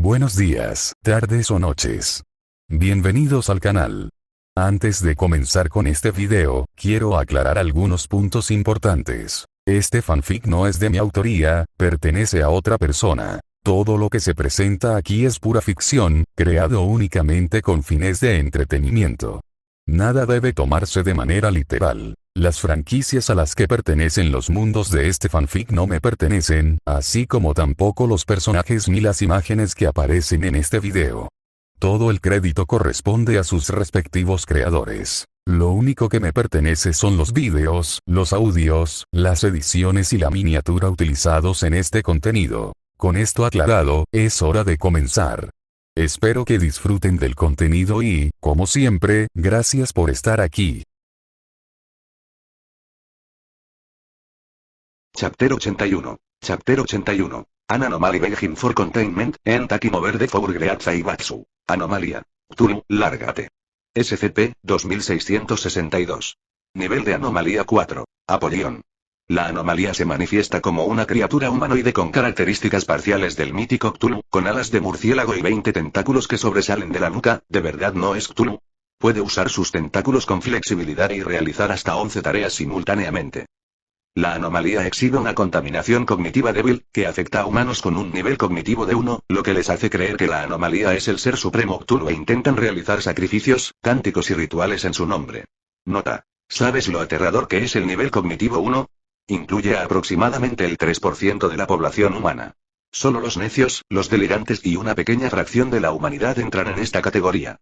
Buenos días, tardes o noches. Bienvenidos al canal. Antes de comenzar con este video, quiero aclarar algunos puntos importantes. Este fanfic no es de mi autoría, pertenece a otra persona. Todo lo que se presenta aquí es pura ficción, creado únicamente con fines de entretenimiento. Nada debe tomarse de manera literal. Las franquicias a las que pertenecen los mundos de este fanfic no me pertenecen, así como tampoco los personajes ni las imágenes que aparecen en este video. Todo el crédito corresponde a sus respectivos creadores. Lo único que me pertenece son los vídeos, los audios, las ediciones y la miniatura utilizados en este contenido. Con esto aclarado, es hora de comenzar. Espero que disfruten del contenido y, como siempre, gracias por estar aquí. Chapter 81. Chapter 81. An anomaly begging for containment, and taking over the four great Zaibatsu. Anomalía. Cthulhu, lárgate. SCP-2662. Nivel de anomalía 4. Apollón. La anomalía se manifiesta como una criatura humanoide con características parciales del mítico Cthulhu, con alas de murciélago y 20 tentáculos que sobresalen de la nuca. ¿De verdad no es Cthulhu? Puede usar sus tentáculos con flexibilidad y realizar hasta 11 tareas simultáneamente. La anomalía exhibe una contaminación cognitiva débil, que afecta a humanos con un nivel cognitivo de 1, lo que les hace creer que la anomalía es el ser supremo Cthulhu e intentan realizar sacrificios, cánticos y rituales en su nombre. Nota. ¿Sabes lo aterrador que es el nivel cognitivo 1? Incluye a aproximadamente el 3% de la población humana. Solo los necios, los delirantes y una pequeña fracción de la humanidad entran en esta categoría.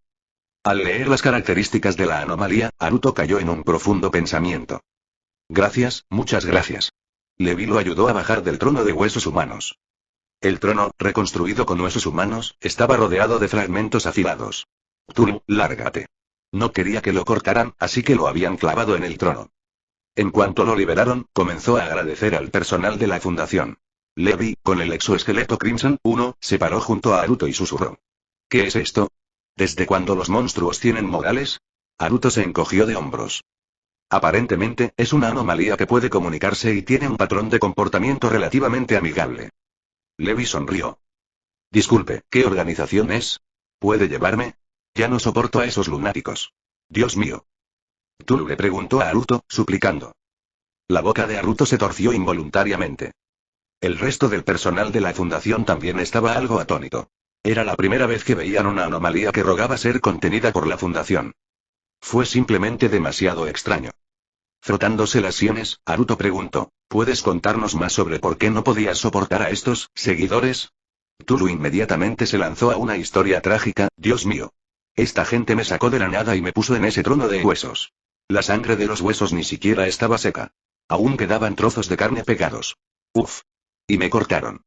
Al leer las características de la anomalía, Haruto cayó en un profundo pensamiento. Gracias, muchas gracias. Levi lo ayudó a bajar del trono de huesos humanos. El trono, reconstruido con huesos humanos, estaba rodeado de fragmentos afilados. Cthulhu, lárgate. No quería que lo cortaran, así que lo habían clavado en el trono. En cuanto lo liberaron, comenzó a agradecer al personal de la fundación. Levi, con el exoesqueleto Crimson 1, se paró junto a Haruto y susurró. ¿Qué es esto? ¿Desde cuándo los monstruos tienen modales? Haruto se encogió de hombros. Aparentemente, es una anomalía que puede comunicarse y tiene un patrón de comportamiento relativamente amigable. Levi sonrió. Disculpe, ¿qué organización es? ¿Puede llevarme? Ya no soporto a esos lunáticos. Dios mío. Cthulhu le preguntó a Haruto, suplicando. La boca de Haruto se torció involuntariamente. El resto del personal de la fundación también estaba algo atónito. Era la primera vez que veían una anomalía que rogaba ser contenida por la fundación. Fue simplemente demasiado extraño. Frotándose las sienes, Haruto preguntó, ¿puedes contarnos más sobre por qué no podías soportar a estos seguidores? Cthulhu inmediatamente se lanzó a una historia trágica. Dios mío. Esta gente me sacó de la nada y me puso en ese trono de huesos. La sangre de los huesos ni siquiera estaba seca. Aún quedaban trozos de carne pegados. Uf. Y me cortaron.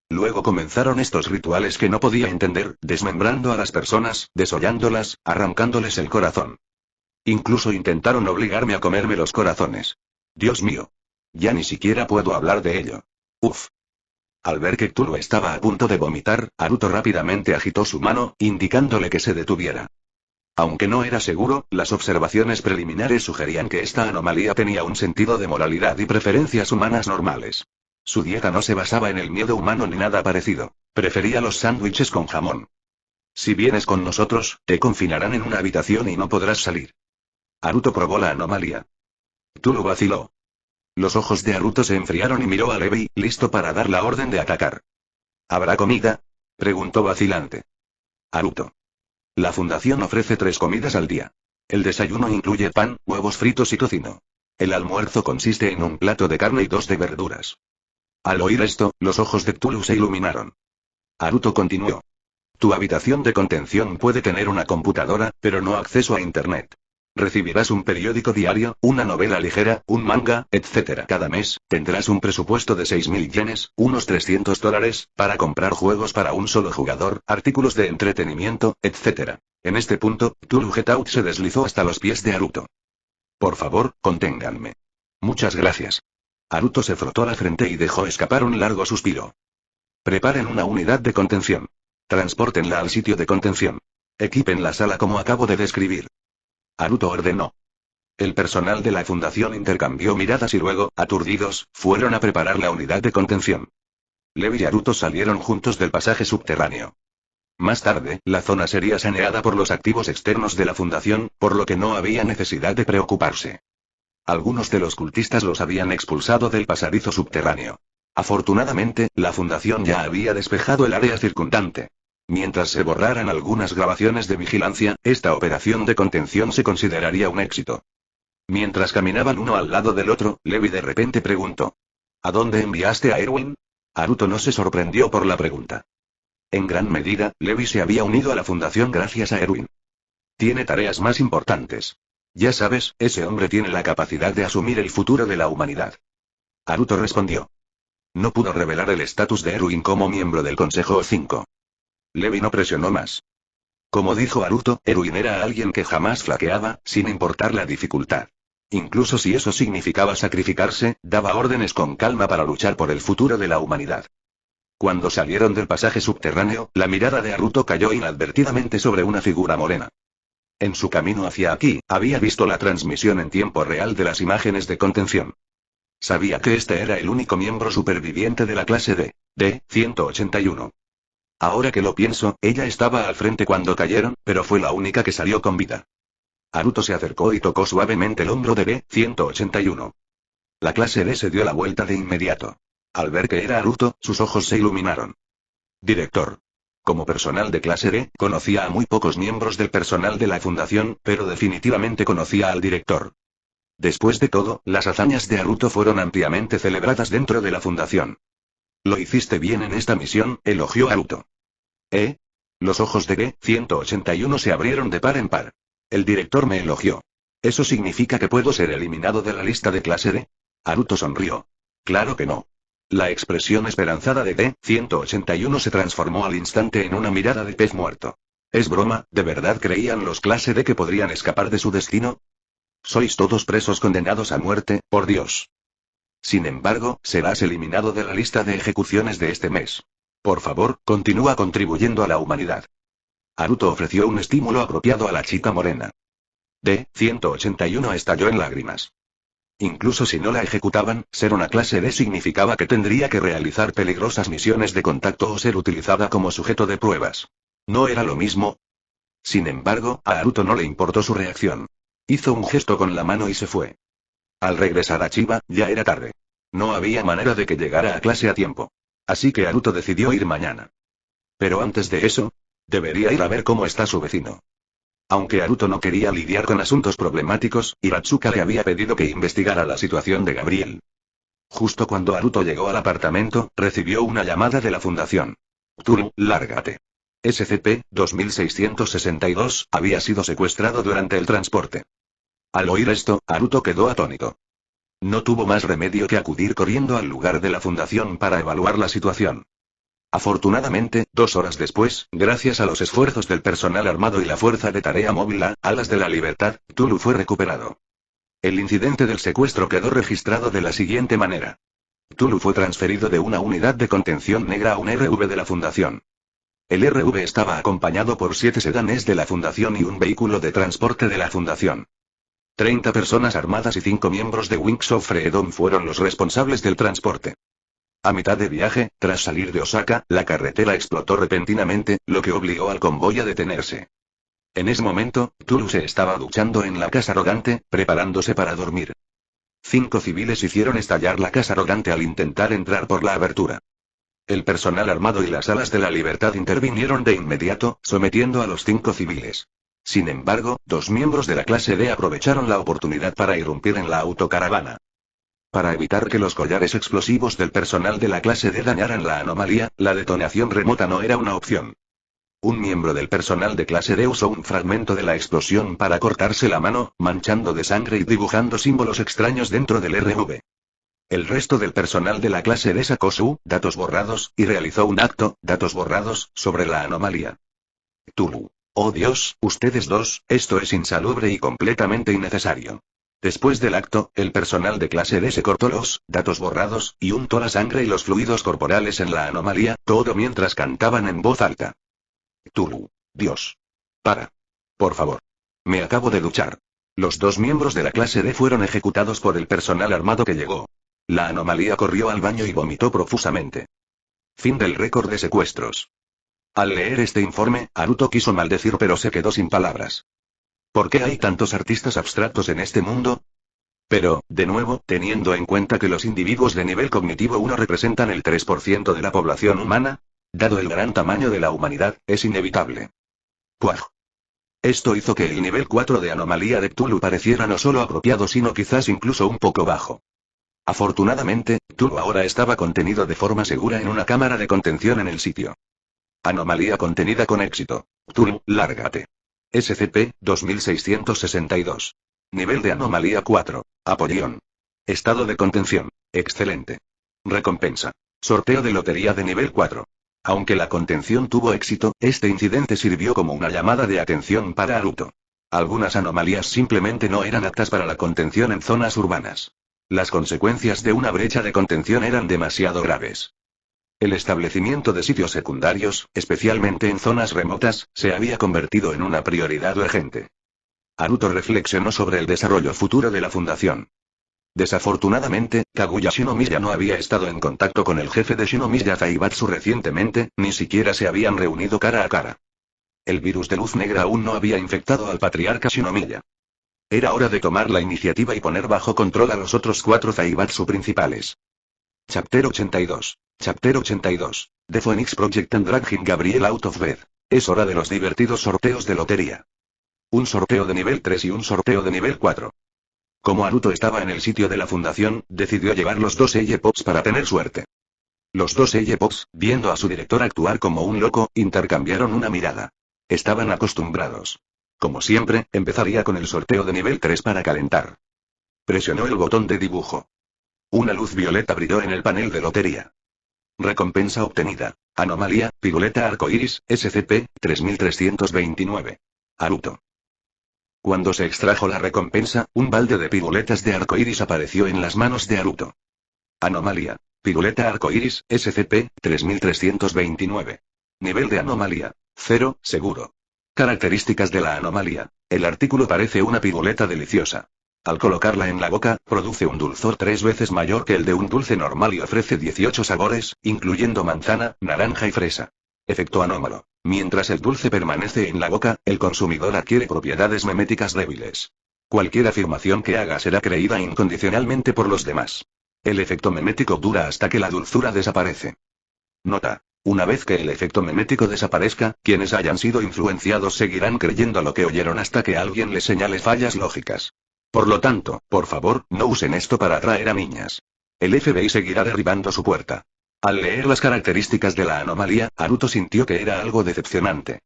Luego comenzaron estos rituales que no podía entender, desmembrando a las personas, desollándolas, arrancándoles el corazón. Incluso intentaron obligarme a comerme los corazones. Dios mío. Ya ni siquiera puedo hablar de ello. Uf. Al ver que Cthulhu estaba a punto de vomitar, Haruto rápidamente agitó su mano, indicándole que se detuviera. Aunque no era seguro, las observaciones preliminares sugerían que esta anomalía tenía un sentido de moralidad y preferencias humanas normales. Su dieta no se basaba en el miedo humano ni nada parecido. Prefería los sándwiches con jamón. Si vienes con nosotros, te confinarán en una habitación y no podrás salir. Haruto probó la anomalía. Cthulhu vaciló. Los ojos de Haruto se enfriaron y miró a Levi, listo para dar la orden de atacar. ¿Habrá comida? Preguntó vacilante. Haruto. La fundación ofrece 3 comidas al día. El desayuno incluye pan, huevos fritos y tocino. El almuerzo consiste en un plato de carne y 2 de verduras. Al oír esto, los ojos de Cthulhu se iluminaron. Haruto continuó. Tu habitación de contención puede tener una computadora, pero no acceso a internet. Recibirás un periódico diario, una novela ligera, un manga, etc. Cada mes, tendrás un presupuesto de 6.000 yenes, unos $300, para comprar juegos para un solo jugador, artículos de entretenimiento, etc. En este punto, Cthulhu Getaut se deslizó hasta los pies de Haruto. Por favor, conténganme. Muchas gracias. Haruto se frotó la frente y dejó escapar un largo suspiro. Preparen una unidad de contención. Transpórtenla al sitio de contención. Equipen la sala como acabo de describir. Haruto ordenó. El personal de la fundación intercambió miradas y luego, aturdidos, fueron a preparar la unidad de contención. Levi y Haruto salieron juntos del pasaje subterráneo. Más tarde, la zona sería saneada por los activos externos de la fundación, por lo que no había necesidad de preocuparse. Algunos de los cultistas los habían expulsado del pasadizo subterráneo. Afortunadamente, la fundación ya había despejado el área circundante. Mientras se borraran algunas grabaciones de vigilancia, esta operación de contención se consideraría un éxito. Mientras caminaban uno al lado del otro, Levi de repente preguntó: ¿A dónde enviaste a Erwin? Haruto no se sorprendió por la pregunta. En gran medida, Levi se había unido a la fundación gracias a Erwin. Tiene tareas más importantes. Ya sabes, ese hombre tiene la capacidad de asumir el futuro de la humanidad. Haruto respondió. No pudo revelar el estatus de Erwin como miembro del Consejo 5. Levi no presionó más. Como dijo Haruto, Erwin era alguien que jamás flaqueaba, sin importar la dificultad. Incluso si eso significaba sacrificarse, daba órdenes con calma para luchar por el futuro de la humanidad. Cuando salieron del pasaje subterráneo, la mirada de Haruto cayó inadvertidamente sobre una figura morena. En su camino hacia aquí, había visto la transmisión en tiempo real de las imágenes de contención. Sabía que este era el único miembro superviviente de la clase D-181. Ahora que lo pienso, ella estaba al frente cuando cayeron, pero fue la única que salió con vida. Haruto se acercó y tocó suavemente el hombro de D-181. La clase D se dio la vuelta de inmediato. Al ver que era Haruto, sus ojos se iluminaron. Director. Como personal de clase D, conocía a muy pocos miembros del personal de la fundación, pero definitivamente conocía al director. Después de todo, las hazañas de Haruto fueron ampliamente celebradas dentro de la fundación. Lo hiciste bien en esta misión, elogió Haruto. Los ojos de D-181 se abrieron de par en par. El director me elogió. ¿Eso significa que puedo ser eliminado de la lista de clase D? Haruto sonrió. Claro que no. La expresión esperanzada de D-181 se transformó al instante en una mirada de pez muerto. ¿Es broma? ¿De verdad creían los clase D que podrían escapar de su destino? Sois todos presos condenados a muerte, por Dios. Sin embargo, serás eliminado de la lista de ejecuciones de este mes. Por favor, continúa contribuyendo a la humanidad. Haruto ofreció un estímulo apropiado a la chica morena. D-181 estalló en lágrimas. Incluso si no la ejecutaban, ser una clase D significaba que tendría que realizar peligrosas misiones de contacto o ser utilizada como sujeto de pruebas. ¿No era lo mismo? Sin embargo, a Haruto no le importó su reacción. Hizo un gesto con la mano y se fue. Al regresar a Chiba, ya era tarde. No había manera de que llegara a clase a tiempo. Así que Haruto decidió ir mañana. Pero antes de eso, debería ir a ver cómo está su vecino. Aunque Haruto no quería lidiar con asuntos problemáticos, Hiratsuka le había pedido que investigara la situación de Gabriel. Justo cuando Haruto llegó al apartamento, recibió una llamada de la fundación. Cthulhu, lárgate. SCP-2662 había sido secuestrado durante el transporte. Al oír esto, Haruto quedó atónito. No tuvo más remedio que acudir corriendo al lugar de la fundación para evaluar la situación. Afortunadamente, 2 horas después, gracias a los esfuerzos del personal armado y la fuerza de tarea móvil Alas de la Libertad, Cthulhu fue recuperado. El incidente del secuestro quedó registrado de la siguiente manera. Cthulhu fue transferido de una unidad de contención negra a un RV de la fundación. El RV estaba acompañado por 7 sedanes de la fundación y un vehículo de transporte de la fundación. 30 personas armadas y 5 miembros de Wings of Freedom fueron los responsables del transporte. A mitad de viaje, tras salir de Osaka, la carretera explotó repentinamente, lo que obligó al convoy a detenerse. En ese momento, Cthulhu se estaba duchando en la casa rodante, preparándose para dormir. 5 civiles hicieron estallar la casa rodante al intentar entrar por la abertura. El personal armado y las Alas de la Libertad intervinieron de inmediato, sometiendo a los 5 civiles. Sin embargo, 2 miembros de la clase D aprovecharon la oportunidad para irrumpir en la autocaravana. Para evitar que los collares explosivos del personal de la clase D dañaran la anomalía, la detonación remota no era una opción. Un miembro del personal de clase D usó un fragmento de la explosión para cortarse la mano, manchando de sangre y dibujando símbolos extraños dentro del RV. El resto del personal de la clase D sacó su datos borrados y realizó un acto, datos borrados, sobre la anomalía. Cthulhu. Oh Dios, ustedes dos, esto es insalubre y completamente innecesario. Después del acto, el personal de clase D se cortó los datos borrados, y untó la sangre y los fluidos corporales en la anomalía, todo mientras cantaban en voz alta. Cthulhu. Dios. Para. Por favor. Me acabo de duchar. Los 2 miembros de la clase D fueron ejecutados por el personal armado que llegó. La anomalía corrió al baño y vomitó profusamente. Fin del récord de secuestros. Al leer este informe, Haruto quiso maldecir pero se quedó sin palabras. ¿Por qué hay tantos artistas abstractos en este mundo? Pero, de nuevo, teniendo en cuenta que los individuos de nivel cognitivo 1 representan el 3% de la población humana, dado el gran tamaño de la humanidad, es inevitable. ¡Puaj! Esto hizo que el nivel 4 de anomalía de Cthulhu pareciera no solo apropiado sino quizás incluso un poco bajo. Afortunadamente, Cthulhu ahora estaba contenido de forma segura en una cámara de contención en el sitio. Anomalía contenida con éxito. Cthulhu, lárgate. SCP-2662. Nivel de anomalía 4. Apollón. Estado de contención. Excelente. Recompensa. Sorteo de lotería de nivel 4. Aunque la contención tuvo éxito, este incidente sirvió como una llamada de atención para Haruto. Algunas anomalías simplemente no eran aptas para la contención en zonas urbanas. Las consecuencias de una brecha de contención eran demasiado graves. El establecimiento de sitios secundarios, especialmente en zonas remotas, se había convertido en una prioridad urgente. Haruto reflexionó sobre el desarrollo futuro de la fundación. Desafortunadamente, Kaguya Shinomiya no había estado en contacto con el jefe de Shinomiya Zaibatsu recientemente, ni siquiera se habían reunido cara a cara. El virus de luz negra aún no había infectado al patriarca Shinomiya. Era hora de tomar la iniciativa y poner bajo control a los otros 4 Zaibatsu principales. Chapter 82. Chapter 82. The Phoenix Project and Dragging Gabriel out of bed. Es hora de los divertidos sorteos de lotería. Un sorteo de nivel 3 y un sorteo de nivel 4. Como Haruto estaba en el sitio de la fundación, decidió llevar los 2 Pops para tener suerte. Los 2 Pops, viendo a su director actuar como un loco, intercambiaron una mirada. Estaban acostumbrados. Como siempre, empezaría con el sorteo de nivel 3 para calentar. Presionó el botón de dibujo. Una luz violeta brilló en el panel de lotería. Recompensa obtenida. Anomalía, piruleta arcoíris, SCP-3329. Haruto. Cuando se extrajo la recompensa, un balde de piruletas de arcoíris apareció en las manos de Haruto. Anomalía. Piruleta arcoíris, SCP-3329. Nivel de anomalía. 0, seguro. Características de la anomalía. El artículo parece una piruleta deliciosa. Al colocarla en la boca, produce un dulzor 3 veces mayor que el de un dulce normal y ofrece 18 sabores, incluyendo manzana, naranja y fresa. Efecto anómalo. Mientras el dulce permanece en la boca, el consumidor adquiere propiedades meméticas débiles. Cualquier afirmación que haga será creída incondicionalmente por los demás. El efecto memético dura hasta que la dulzura desaparece. Nota. Una vez que el efecto memético desaparezca, quienes hayan sido influenciados seguirán creyendo lo que oyeron hasta que alguien les señale fallas lógicas. Por lo tanto, por favor, no usen esto para atraer a niñas. El FBI seguirá derribando su puerta. Al leer las características de la anomalía, Haruto sintió que era algo decepcionante.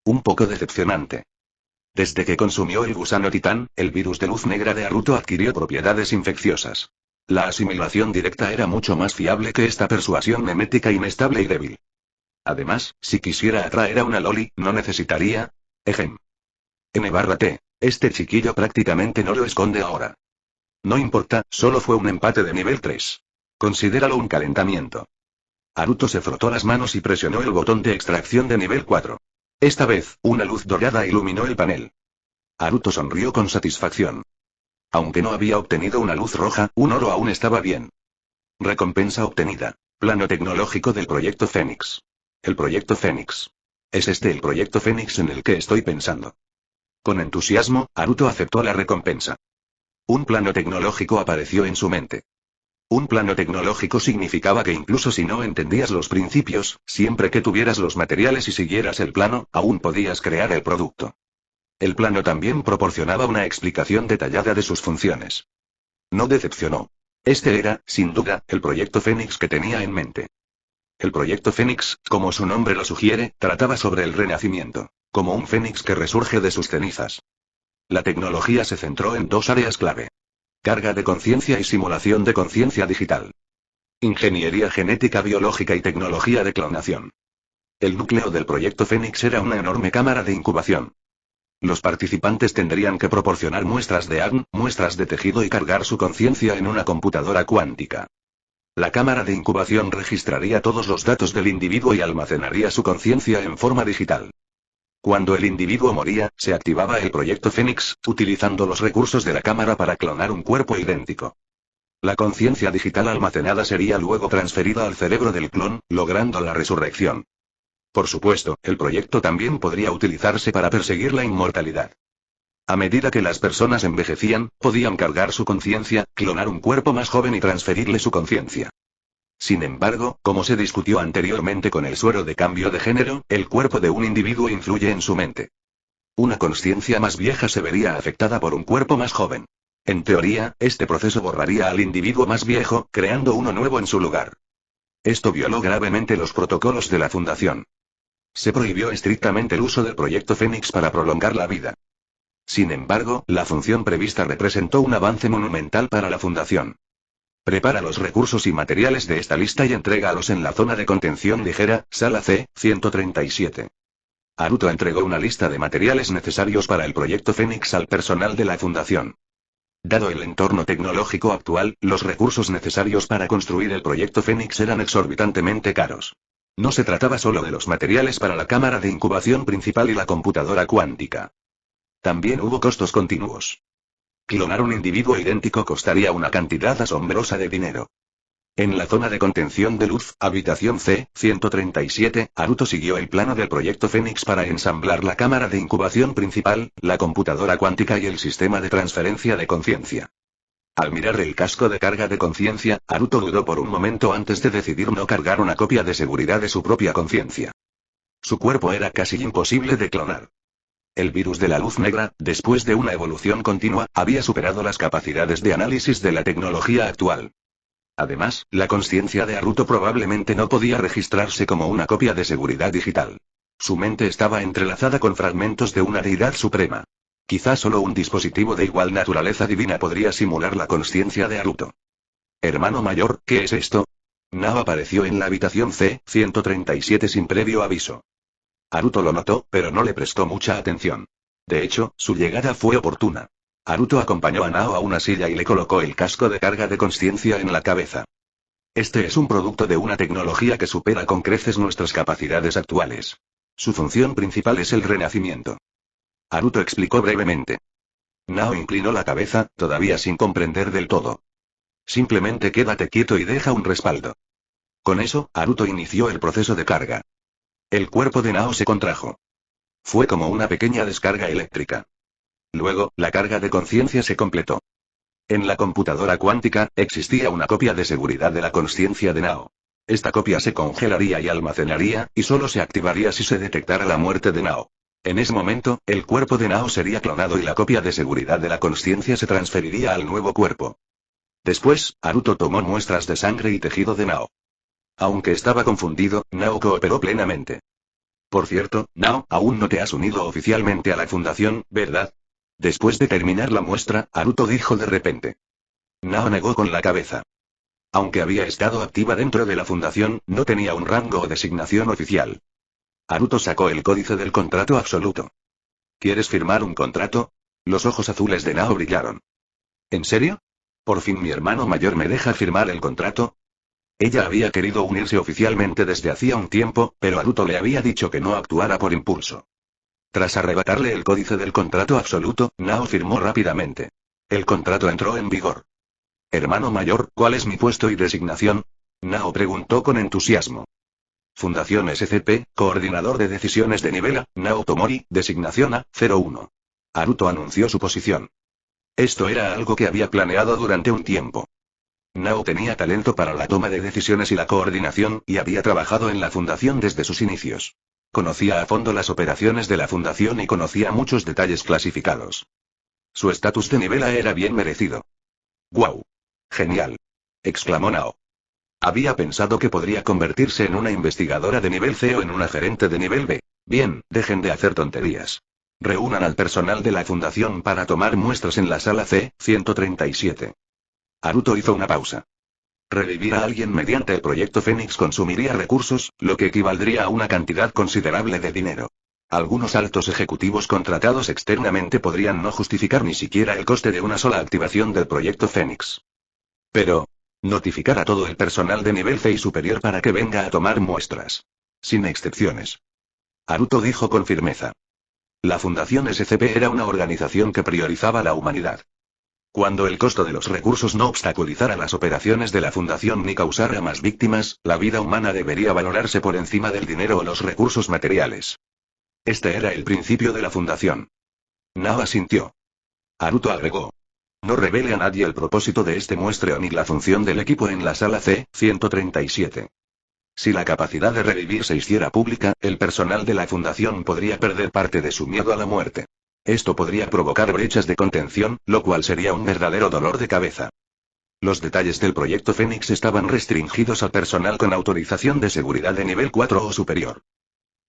Un poco decepcionante. Desde que consumió el gusano titán, el virus de luz negra de Haruto adquirió propiedades infecciosas. La asimilación directa era mucho más fiable que esta persuasión memética inestable y débil. Además, si quisiera atraer a una loli, no necesitaría... N/T. Este chiquillo prácticamente no lo esconde ahora. No importa, solo fue un empate de nivel 3. Considéralo un calentamiento. Haruto se frotó las manos y presionó el botón de extracción de nivel 4. Esta vez, una luz dorada iluminó el panel. Haruto sonrió con satisfacción. Aunque no había obtenido una luz roja, un oro aún estaba bien. Recompensa obtenida. Plano tecnológico del Proyecto Fénix. El Proyecto Fénix. ¿Es este el Proyecto Fénix en el que estoy pensando? Con entusiasmo, Haruto aceptó la recompensa. Un plano tecnológico apareció en su mente. Un plano tecnológico significaba que incluso si no entendías los principios, siempre que tuvieras los materiales y siguieras el plano, aún podías crear el producto. El plano también proporcionaba una explicación detallada de sus funciones. No decepcionó. Este era, sin duda, el Proyecto Fénix que tenía en mente. El Proyecto Fénix, como su nombre lo sugiere, trataba sobre el renacimiento, como un fénix que resurge de sus cenizas. La tecnología se centró en 2 áreas clave. Carga de conciencia y simulación de conciencia digital. Ingeniería genética biológica y tecnología de clonación. El núcleo del Proyecto Fénix era una enorme cámara de incubación. Los participantes tendrían que proporcionar muestras de ADN, muestras de tejido y cargar su conciencia en una computadora cuántica. La cámara de incubación registraría todos los datos del individuo y almacenaría su conciencia en forma digital. Cuando el individuo moría, se activaba el Proyecto Fénix, utilizando los recursos de la cámara para clonar un cuerpo idéntico. La conciencia digital almacenada sería luego transferida al cerebro del clon, logrando la resurrección. Por supuesto, el proyecto también podría utilizarse para perseguir la inmortalidad. A medida que las personas envejecían, podían cargar su conciencia, clonar un cuerpo más joven y transferirle su conciencia. Sin embargo, como se discutió anteriormente con el suero de cambio de género, el cuerpo de un individuo influye en su mente. Una conciencia más vieja se vería afectada por un cuerpo más joven. En teoría, este proceso borraría al individuo más viejo, creando uno nuevo en su lugar. Esto violó gravemente los protocolos de la Fundación. Se prohibió estrictamente el uso del Proyecto Fénix para prolongar la vida. Sin embargo, la función prevista representó un avance monumental para la Fundación. Prepara los recursos y materiales de esta lista y entrégalos en la zona de contención ligera, sala C-137. Haruto entregó una lista de materiales necesarios para el Proyecto Fénix al personal de la Fundación. Dado el entorno tecnológico actual, los recursos necesarios para construir el Proyecto Fénix eran exorbitantemente caros. No se trataba solo de los materiales para la cámara de incubación principal y la computadora cuántica. También hubo costos continuos. Clonar un individuo idéntico costaría una cantidad asombrosa de dinero. En la zona de contención de luz, habitación C-137, Haruto siguió el plano del Proyecto Fénix para ensamblar la cámara de incubación principal, la computadora cuántica y el sistema de transferencia de conciencia. Al mirar el casco de carga de conciencia, Haruto dudó por un momento antes de decidir no cargar una copia de seguridad de su propia conciencia. Su cuerpo era casi imposible de clonar. El virus de la luz negra, después de una evolución continua, había superado las capacidades de análisis de la tecnología actual. Además, la conciencia de Haruto probablemente no podía registrarse como una copia de seguridad digital. Su mente estaba entrelazada con fragmentos de una deidad suprema. Quizá solo un dispositivo de igual naturaleza divina podría simular la conciencia de Haruto. Hermano mayor, ¿qué es esto? Nao apareció en la habitación C-137 sin previo aviso. Haruto lo notó, pero no le prestó mucha atención. De hecho, su llegada fue oportuna. Haruto acompañó a Nao a una silla y le colocó el casco de carga de conciencia en la cabeza. Este es un producto de una tecnología que supera con creces nuestras capacidades actuales. Su función principal es el renacimiento. Haruto explicó brevemente. Nao inclinó la cabeza, todavía sin comprender del todo. Simplemente quédate quieto y deja un respaldo. Con eso, Haruto inició el proceso de carga. El cuerpo de Nao se contrajo. Fue como una pequeña descarga eléctrica. Luego, la carga de conciencia se completó. En la computadora cuántica, existía una copia de seguridad de la conciencia de Nao. Esta copia se congelaría y almacenaría, y solo se activaría si se detectara la muerte de Nao. En ese momento, el cuerpo de Nao sería clonado y la copia de seguridad de la conciencia se transferiría al nuevo cuerpo. Después, Haruto tomó muestras de sangre y tejido de Nao. Aunque estaba confundido, Nao cooperó plenamente. Por cierto, Nao, aún no te has unido oficialmente a la fundación, ¿verdad? Después de terminar la muestra, Haruto dijo de repente. Nao negó con la cabeza. Aunque había estado activa dentro de la fundación, no tenía un rango o designación oficial. Haruto sacó el códice del contrato absoluto. ¿Quieres firmar un contrato? Los ojos azules de Nao brillaron. ¿En serio? ¿Por fin mi hermano mayor me deja firmar el contrato? Ella había querido unirse oficialmente desde hacía un tiempo, pero Haruto le había dicho que no actuara por impulso. Tras arrebatarle el códice del contrato absoluto, Nao firmó rápidamente. El contrato entró en vigor. Hermano mayor, ¿cuál es mi puesto y designación? Nao preguntó con entusiasmo. Fundación SCP, coordinador de decisiones de nivel A, Nao Tomori, designación A01. Haruto anunció su posición. Esto era algo que había planeado durante un tiempo. Nao tenía talento para la toma de decisiones y la coordinación, y había trabajado en la fundación desde sus inicios. Conocía a fondo las operaciones de la fundación y conocía muchos detalles clasificados. Su estatus de nivel A era bien merecido. ¡Guau! ¡Genial! Exclamó Nao. Había pensado que podría convertirse en una investigadora de nivel C o en una gerente de nivel B. Bien, dejen de hacer tonterías. Reúnan al personal de la fundación para tomar muestras en la sala C-137. Haruto hizo una pausa. Revivir a alguien mediante el proyecto Fénix consumiría recursos, lo que equivaldría a una cantidad considerable de dinero. Algunos altos ejecutivos contratados externamente podrían no justificar ni siquiera el coste de una sola activación del proyecto Fénix. Pero, notificar a todo el personal de nivel C y superior para que venga a tomar muestras. Sin excepciones. Haruto dijo con firmeza. La Fundación SCP era una organización que priorizaba la humanidad. Cuando el costo de los recursos no obstaculizara las operaciones de la fundación ni causara más víctimas, la vida humana debería valorarse por encima del dinero o los recursos materiales. Este era el principio de la fundación. Nao asintió. Haruto agregó. No revele a nadie el propósito de este muestreo ni la función del equipo en la sala C-137. Si la capacidad de revivir se hiciera pública, el personal de la fundación podría perder parte de su miedo a la muerte. Esto podría provocar brechas de contención, lo cual sería un verdadero dolor de cabeza. Los detalles del proyecto Fénix estaban restringidos al personal con autorización de seguridad de nivel 4 o superior.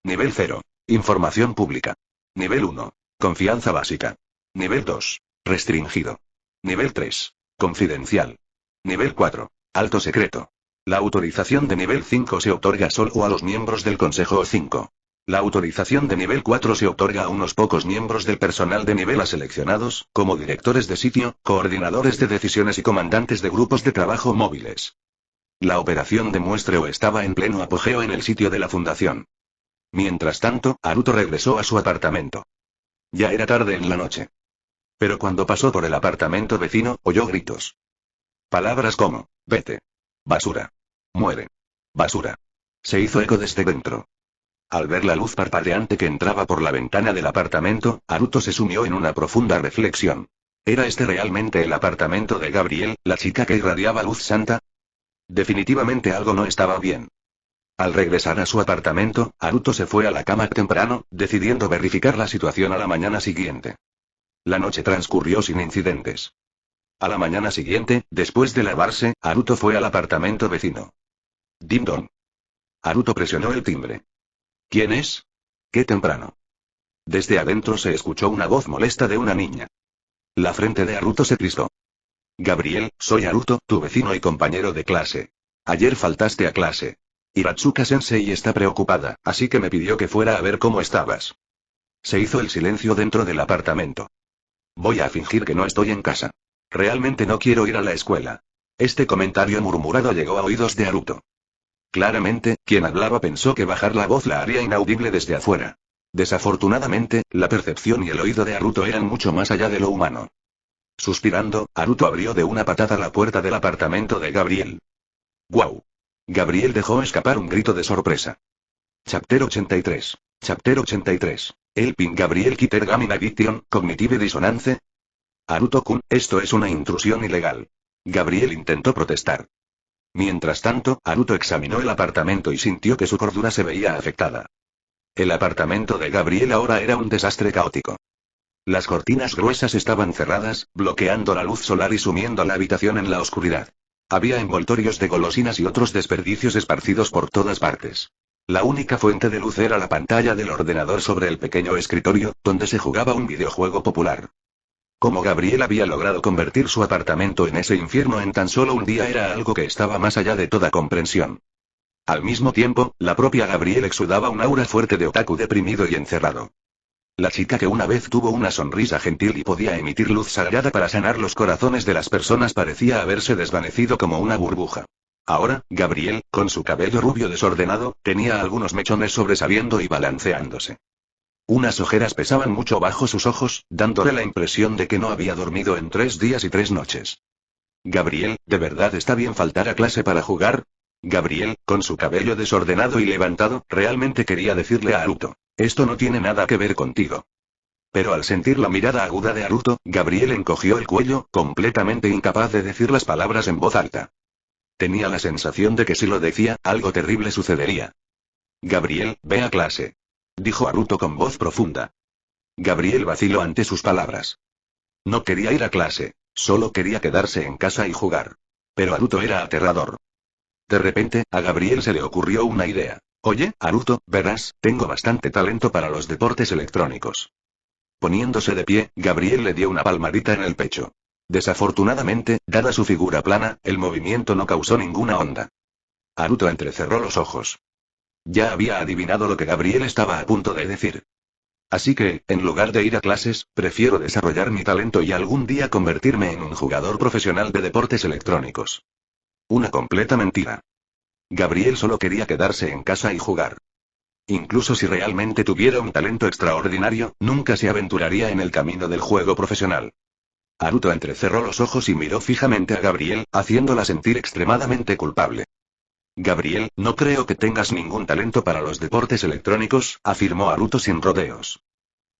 Nivel 0. Información pública. Nivel 1. Confianza básica. Nivel 2. Restringido. Nivel 3. Confidencial. Nivel 4. Alto secreto. La autorización de nivel 5 se otorga solo a los miembros del Consejo O5. La autorización de nivel 4 se otorga a unos pocos miembros del personal de nivel A seleccionados, como directores de sitio, coordinadores de decisiones y comandantes de grupos de trabajo móviles. La operación de muestreo estaba en pleno apogeo en el sitio de la fundación. Mientras tanto, Haruto regresó a su apartamento. Ya era tarde en la noche. Pero cuando pasó por el apartamento vecino, oyó gritos. Palabras como, vete. Basura. Muere. Basura. Se hizo eco desde dentro. Al ver la luz parpadeante que entraba por la ventana del apartamento, Haruto se sumió en una profunda reflexión. ¿Era este realmente el apartamento de Gabriel, la chica que irradiaba luz santa? Definitivamente algo no estaba bien. Al regresar a su apartamento, Haruto se fue a la cama temprano, decidiendo verificar la situación a la mañana siguiente. La noche transcurrió sin incidentes. A la mañana siguiente, después de lavarse, Haruto fue al apartamento vecino. Ding dong. Haruto presionó el timbre. ¿Quién es? Qué temprano. Desde adentro se escuchó una voz molesta de una niña. La frente de Haruto se crispó. Gabriel, soy Haruto, tu vecino y compañero de clase. Ayer faltaste a clase. Iratsuka-sensei está preocupada, así que me pidió que fuera a ver cómo estabas. Se hizo el silencio dentro del apartamento. Voy a fingir que no estoy en casa. Realmente no quiero ir a la escuela. Este comentario murmurado llegó a oídos de Haruto. Claramente, quien hablaba pensó que bajar la voz la haría inaudible desde afuera. Desafortunadamente, la percepción y el oído de Haruto eran mucho más allá de lo humano. Suspirando, Haruto abrió de una patada la puerta del apartamento de Gabriel. ¡Guau! Gabriel dejó escapar un grito de sorpresa. Chapter 83. Chapter 83. Helping Gabriel Kiter Gaming Addiction, Cognitive Dissonance. Haruto-kun, esto es una intrusión ilegal. Gabriel intentó protestar. Mientras tanto, Haruto examinó el apartamento y sintió que su cordura se veía afectada. El apartamento de Gabriel ahora era un desastre caótico. Las cortinas gruesas estaban cerradas, bloqueando la luz solar y sumiendo la habitación en la oscuridad. Había envoltorios de golosinas y otros desperdicios esparcidos por todas partes. La única fuente de luz era la pantalla del ordenador sobre el pequeño escritorio, donde se jugaba un videojuego popular. Cómo Gabriel había logrado convertir su apartamento en ese infierno en tan solo un día era algo que estaba más allá de toda comprensión. Al mismo tiempo, la propia Gabriel exudaba un aura fuerte de otaku deprimido y encerrado. La chica que una vez tuvo una sonrisa gentil y podía emitir luz sagrada para sanar los corazones de las personas parecía haberse desvanecido como una burbuja. Ahora, Gabriel, con su cabello rubio desordenado, tenía algunos mechones sobresaliendo y balanceándose. Unas ojeras pesaban mucho bajo sus ojos, dándole la impresión de que no había dormido en 3 días y 3 noches. Gabriel, ¿de verdad está bien faltar a clase para jugar? Gabriel, con su cabello desordenado y levantado, realmente quería decirle a Haruto, esto no tiene nada que ver contigo. Pero al sentir la mirada aguda de Haruto, Gabriel encogió el cuello, completamente incapaz de decir las palabras en voz alta. Tenía la sensación de que si lo decía, algo terrible sucedería. Gabriel, ve a clase. Dijo Haruto con voz profunda. Gabriel vaciló ante sus palabras. No quería ir a clase, solo quería quedarse en casa y jugar. Pero Haruto era aterrador. De repente, a Gabriel se le ocurrió una idea. Oye, Haruto, verás, tengo bastante talento para los deportes electrónicos. Poniéndose de pie, Gabriel le dio una palmadita en el pecho. Desafortunadamente, dada su figura plana, el movimiento no causó ninguna onda. Haruto entrecerró los ojos. Ya había adivinado lo que Gabriel estaba a punto de decir. Así que, en lugar de ir a clases, prefiero desarrollar mi talento y algún día convertirme en un jugador profesional de deportes electrónicos. Una completa mentira. Gabriel solo quería quedarse en casa y jugar. Incluso si realmente tuviera un talento extraordinario, nunca se aventuraría en el camino del juego profesional. Naruto entrecerró los ojos y miró fijamente a Gabriel, haciéndola sentir extremadamente culpable. Gabriel, no creo que tengas ningún talento para los deportes electrónicos, afirmó Naruto sin rodeos.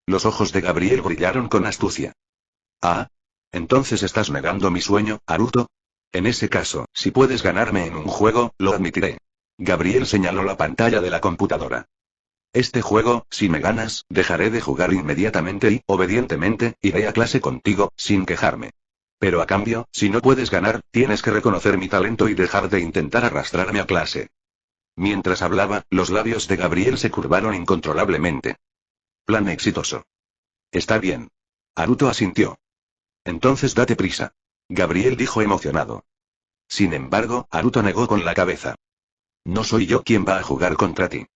Los ojos de Gabriel brillaron con astucia. Ah. ¿Entonces estás negando mi sueño, Naruto? En ese caso, si puedes ganarme en un juego, lo admitiré. Gabriel señaló la pantalla de la computadora. Este juego, si me ganas, dejaré de jugar inmediatamente y, obedientemente, iré a clase contigo, sin quejarme. Pero a cambio, si no puedes ganar, tienes que reconocer mi talento y dejar de intentar arrastrarme a clase. Mientras hablaba, los labios de Gabriel se curvaron incontrolablemente. Plan exitoso. Está bien. Naruto asintió. Entonces date prisa. Gabriel dijo emocionado. Sin embargo, Naruto negó con la cabeza. No soy yo quien va a jugar contra ti.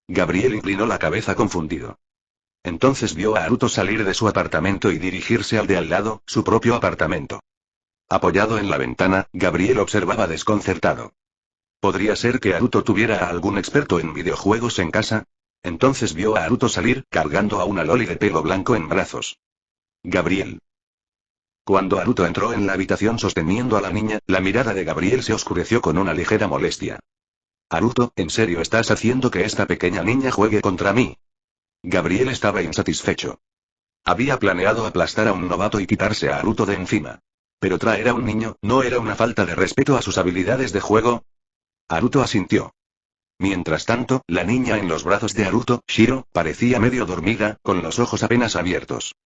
Gabriel inclinó la cabeza confundido. Entonces vio a Naruto salir de su apartamento y dirigirse al de al lado, su propio apartamento. Apoyado en la ventana, Gabriel observaba desconcertado. ¿Podría ser que Naruto tuviera a algún experto en videojuegos en casa? Entonces vio a Naruto salir, cargando a una loli de pelo blanco en brazos. Gabriel. Cuando Naruto entró en la habitación sosteniendo a la niña, la mirada de Gabriel se oscureció con una ligera molestia. Naruto, ¿en serio estás haciendo que esta pequeña niña juegue contra mí? Gabriel estaba insatisfecho. Había planeado aplastar a un novato y quitarse a Naruto de encima. Pero traer a un niño, ¿no era una falta de respeto a sus habilidades de juego? Naruto asintió. Mientras tanto, la niña en los brazos de Naruto, Shiro, parecía medio dormida, con los ojos apenas abiertos.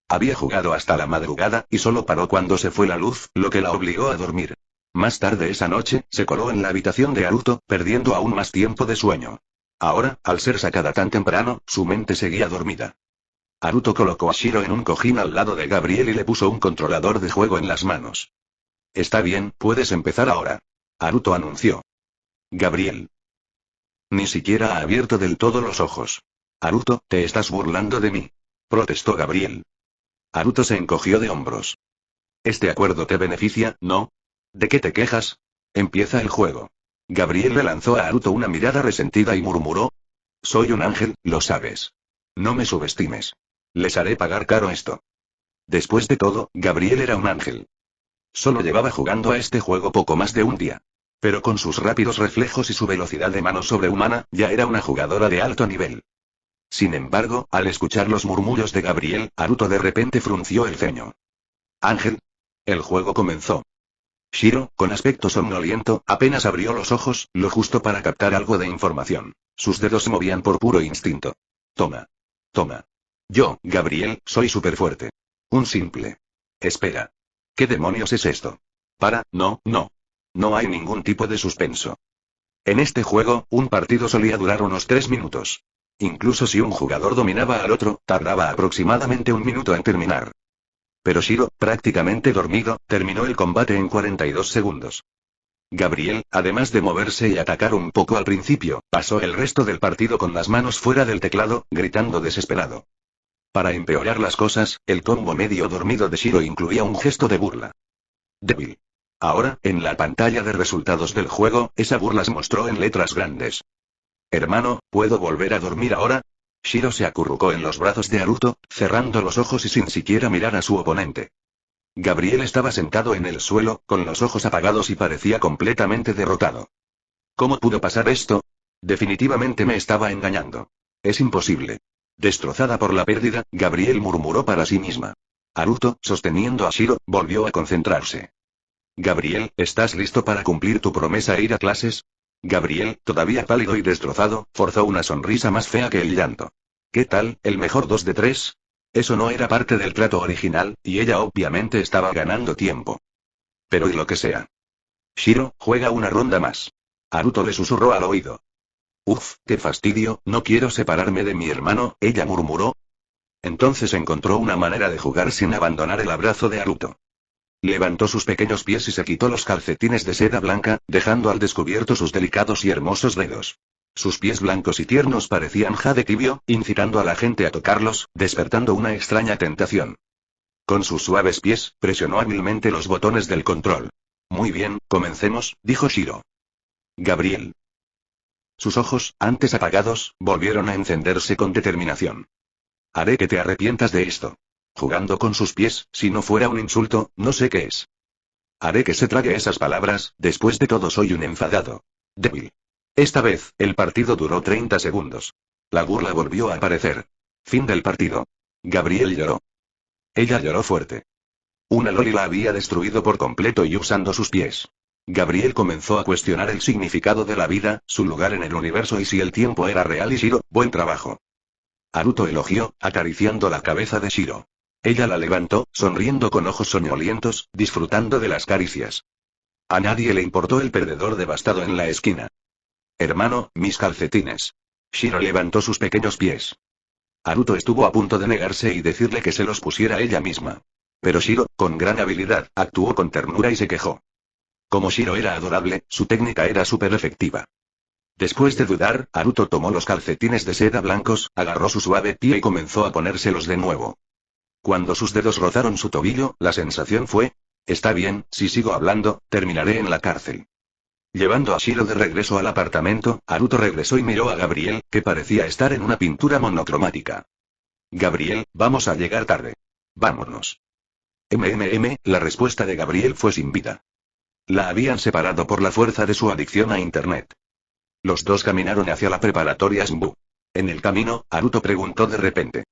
Había jugado hasta la madrugada, y solo paró cuando se fue la luz, lo que la obligó a dormir. Más tarde esa noche, se coló en la habitación de Naruto, perdiendo aún más tiempo de sueño. Ahora, al ser sacada tan temprano, su mente seguía dormida. Naruto colocó a Shiro en un cojín al lado de Gabriel y le puso un controlador de juego en las manos. Está bien, puedes empezar ahora. Naruto anunció. Gabriel. Ni siquiera ha abierto del todo los ojos. Naruto, te estás burlando de mí. Protestó Gabriel. Naruto se encogió de hombros. Este acuerdo te beneficia, ¿no? ¿De qué te quejas? Empieza el juego. Gabriel le lanzó a Naruto una mirada resentida y murmuró. Soy un ángel, lo sabes. No me subestimes. Les haré pagar caro esto. Después de todo, Gabriel era un ángel. Solo llevaba jugando a este juego poco más de un día. Pero con sus rápidos reflejos y su velocidad de mano sobrehumana, ya era una jugadora de alto nivel. Sin embargo, al escuchar los murmullos de Gabriel, Naruto de repente frunció el ceño. Ángel. El juego comenzó. Shiro, con aspecto somnoliento, apenas abrió los ojos, lo justo para captar algo de información. Sus dedos se movían por puro instinto. Toma. Toma. Yo, Gabriel, soy súper fuerte. Un simple. Espera. ¿Qué demonios es esto? No. No hay ningún tipo de suspenso. En este juego, un partido solía durar unos 3 minutos. Incluso si un jugador dominaba al otro, tardaba aproximadamente 1 minuto en terminar. Pero Shiro, prácticamente dormido, terminó el combate en 42 segundos. Gabriel, además de moverse y atacar un poco al principio, pasó el resto del partido con las manos fuera del teclado, gritando desesperado. Para empeorar las cosas, el combo medio dormido de Shiro incluía un gesto de burla. Débil. Ahora, en la pantalla de resultados del juego, esa burla se mostró en letras grandes. Hermano, ¿puedo volver a dormir ahora? Shiro se acurrucó en los brazos de Naruto, cerrando los ojos y sin siquiera mirar a su oponente. Gabriel estaba sentado en el suelo, con los ojos apagados y parecía completamente derrotado. ¿Cómo pudo pasar esto? Definitivamente me estaba engañando. Es imposible. Destrozada por la pérdida, Gabriel murmuró para sí misma. Naruto, sosteniendo a Shiro, volvió a concentrarse. Gabriel, ¿estás listo para cumplir tu promesa e ir a clases? Gabriel, todavía pálido y destrozado, forzó una sonrisa más fea que el llanto. ¿Qué tal, el mejor 2 de 3? Eso no era parte del trato original, y ella obviamente estaba ganando tiempo. Pero y lo que sea. Shiro, juega una ronda más. Naruto le susurró al oído. Uf, qué fastidio, no quiero separarme de mi hermano, ella murmuró. Entonces encontró una manera de jugar sin abandonar el abrazo de Naruto. Levantó sus pequeños pies y se quitó los calcetines de seda blanca, dejando al descubierto sus delicados y hermosos dedos. Sus pies blancos y tiernos parecían jade tibio, incitando a la gente a tocarlos, despertando una extraña tentación. Con sus suaves pies, presionó hábilmente los botones del control. Muy bien, comencemos, dijo Shiro. Gabriel. Sus ojos, antes apagados, volvieron a encenderse con determinación. Haré que te arrepientas de esto. Jugando con sus pies, si no fuera un insulto, no sé qué es. Haré que se trague esas palabras, después de todo soy un enfadado. Débil. Esta vez, el partido duró 30 segundos. La burla volvió a aparecer. Fin del partido. Gabriel lloró. Ella lloró fuerte. Una loli la había destruido por completo y usando sus pies. Gabriel comenzó a cuestionar el significado de la vida, su lugar en el universo y si el tiempo era real y Shiro, buen trabajo. Haruto elogió, acariciando la cabeza de Shiro. Ella la levantó, sonriendo con ojos soñolientos, disfrutando de las caricias. A nadie le importó el perdedor devastado en la esquina. Hermano, mis calcetines. Shiro levantó sus pequeños pies. Haruto estuvo a punto de negarse y decirle que se los pusiera ella misma. Pero Shiro, con gran habilidad, actuó con ternura y se quejó. Como Shiro era adorable, su técnica era súper efectiva. Después de dudar, Haruto tomó los calcetines de seda blancos, agarró su suave pie y comenzó a ponérselos de nuevo. Cuando sus dedos rozaron su tobillo, la sensación fue: está bien, si sigo hablando, terminaré en la cárcel. Llevando a Shiro de regreso al apartamento, Haruto regresó y miró a Gabriel, que parecía estar en una pintura monocromática. Gabriel, vamos a llegar tarde. Vámonos. La respuesta de Gabriel fue sin vida. La habían separado por la fuerza de su adicción a Internet. Los dos caminaron hacia la preparatoria SMBU. En el camino, Haruto preguntó de repente.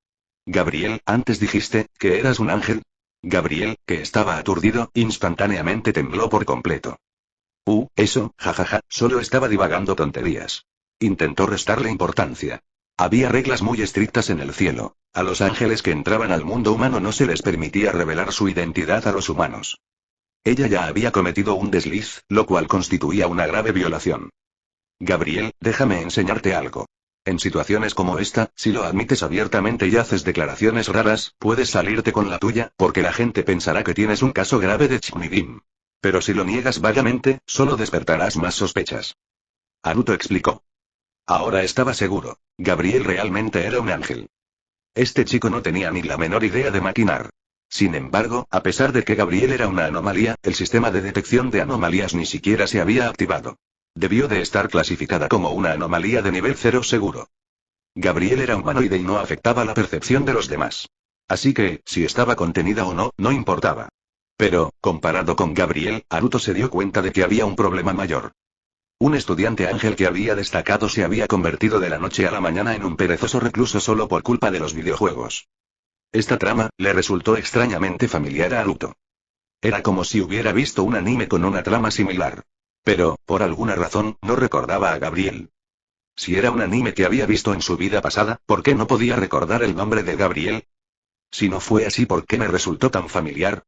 Gabriel, antes dijiste, que eras un ángel. Gabriel, que estaba aturdido, instantáneamente tembló por completo. Eso, jajaja, solo estaba divagando tonterías. Intentó restarle importancia. Había reglas muy estrictas en el cielo. A los ángeles que entraban al mundo humano no se les permitía revelar su identidad a los humanos. Ella ya había cometido un desliz, lo cual constituía una grave violación. Gabriel, déjame enseñarte algo. En situaciones como esta, si lo admites abiertamente y haces declaraciones raras, puedes salirte con la tuya, porque la gente pensará que tienes un caso grave de Chiknidim. Pero si lo niegas vagamente, solo despertarás más sospechas. Haruto explicó. Ahora estaba seguro. Gabriel realmente era un ángel. Este chico no tenía ni la menor idea de maquinar. Sin embargo, a pesar de que Gabriel era una anomalía, el sistema de detección de anomalías ni siquiera se había activado. Debió de estar clasificada como una anomalía de nivel 0 seguro. Gabriel era humanoide y no afectaba la percepción de los demás. Así que, si estaba contenida o no, no importaba. Pero, comparado con Gabriel, Haruto se dio cuenta de que había un problema mayor. Un estudiante ángel que había destacado se había convertido de la noche a la mañana en un perezoso recluso solo por culpa de los videojuegos. Esta trama, le resultó extrañamente familiar a Haruto. Era como si hubiera visto un anime con una trama similar. Pero, por alguna razón, no recordaba a Gabriel. Si era un anime que había visto en su vida pasada, ¿por qué no podía recordar el nombre de Gabriel? Si no fue así, ¿por qué me resultó tan familiar?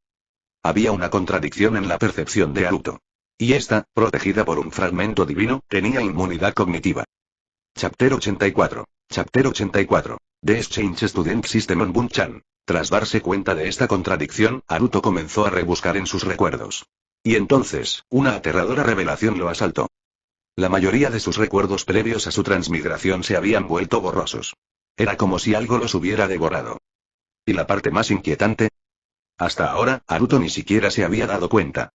Había una contradicción en la percepción de Haruto. Y esta, protegida por un fragmento divino, tenía inmunidad cognitiva. Chapter 84. Chapter 84. The Exchange Student System on Bunchan. Tras darse cuenta de esta contradicción, Haruto comenzó a rebuscar en sus recuerdos. Y entonces, una aterradora revelación lo asaltó. La mayoría de sus recuerdos previos a su transmigración se habían vuelto borrosos. Era como si algo los hubiera devorado. ¿Y la parte más inquietante? Hasta ahora, Haruto ni siquiera se había dado cuenta.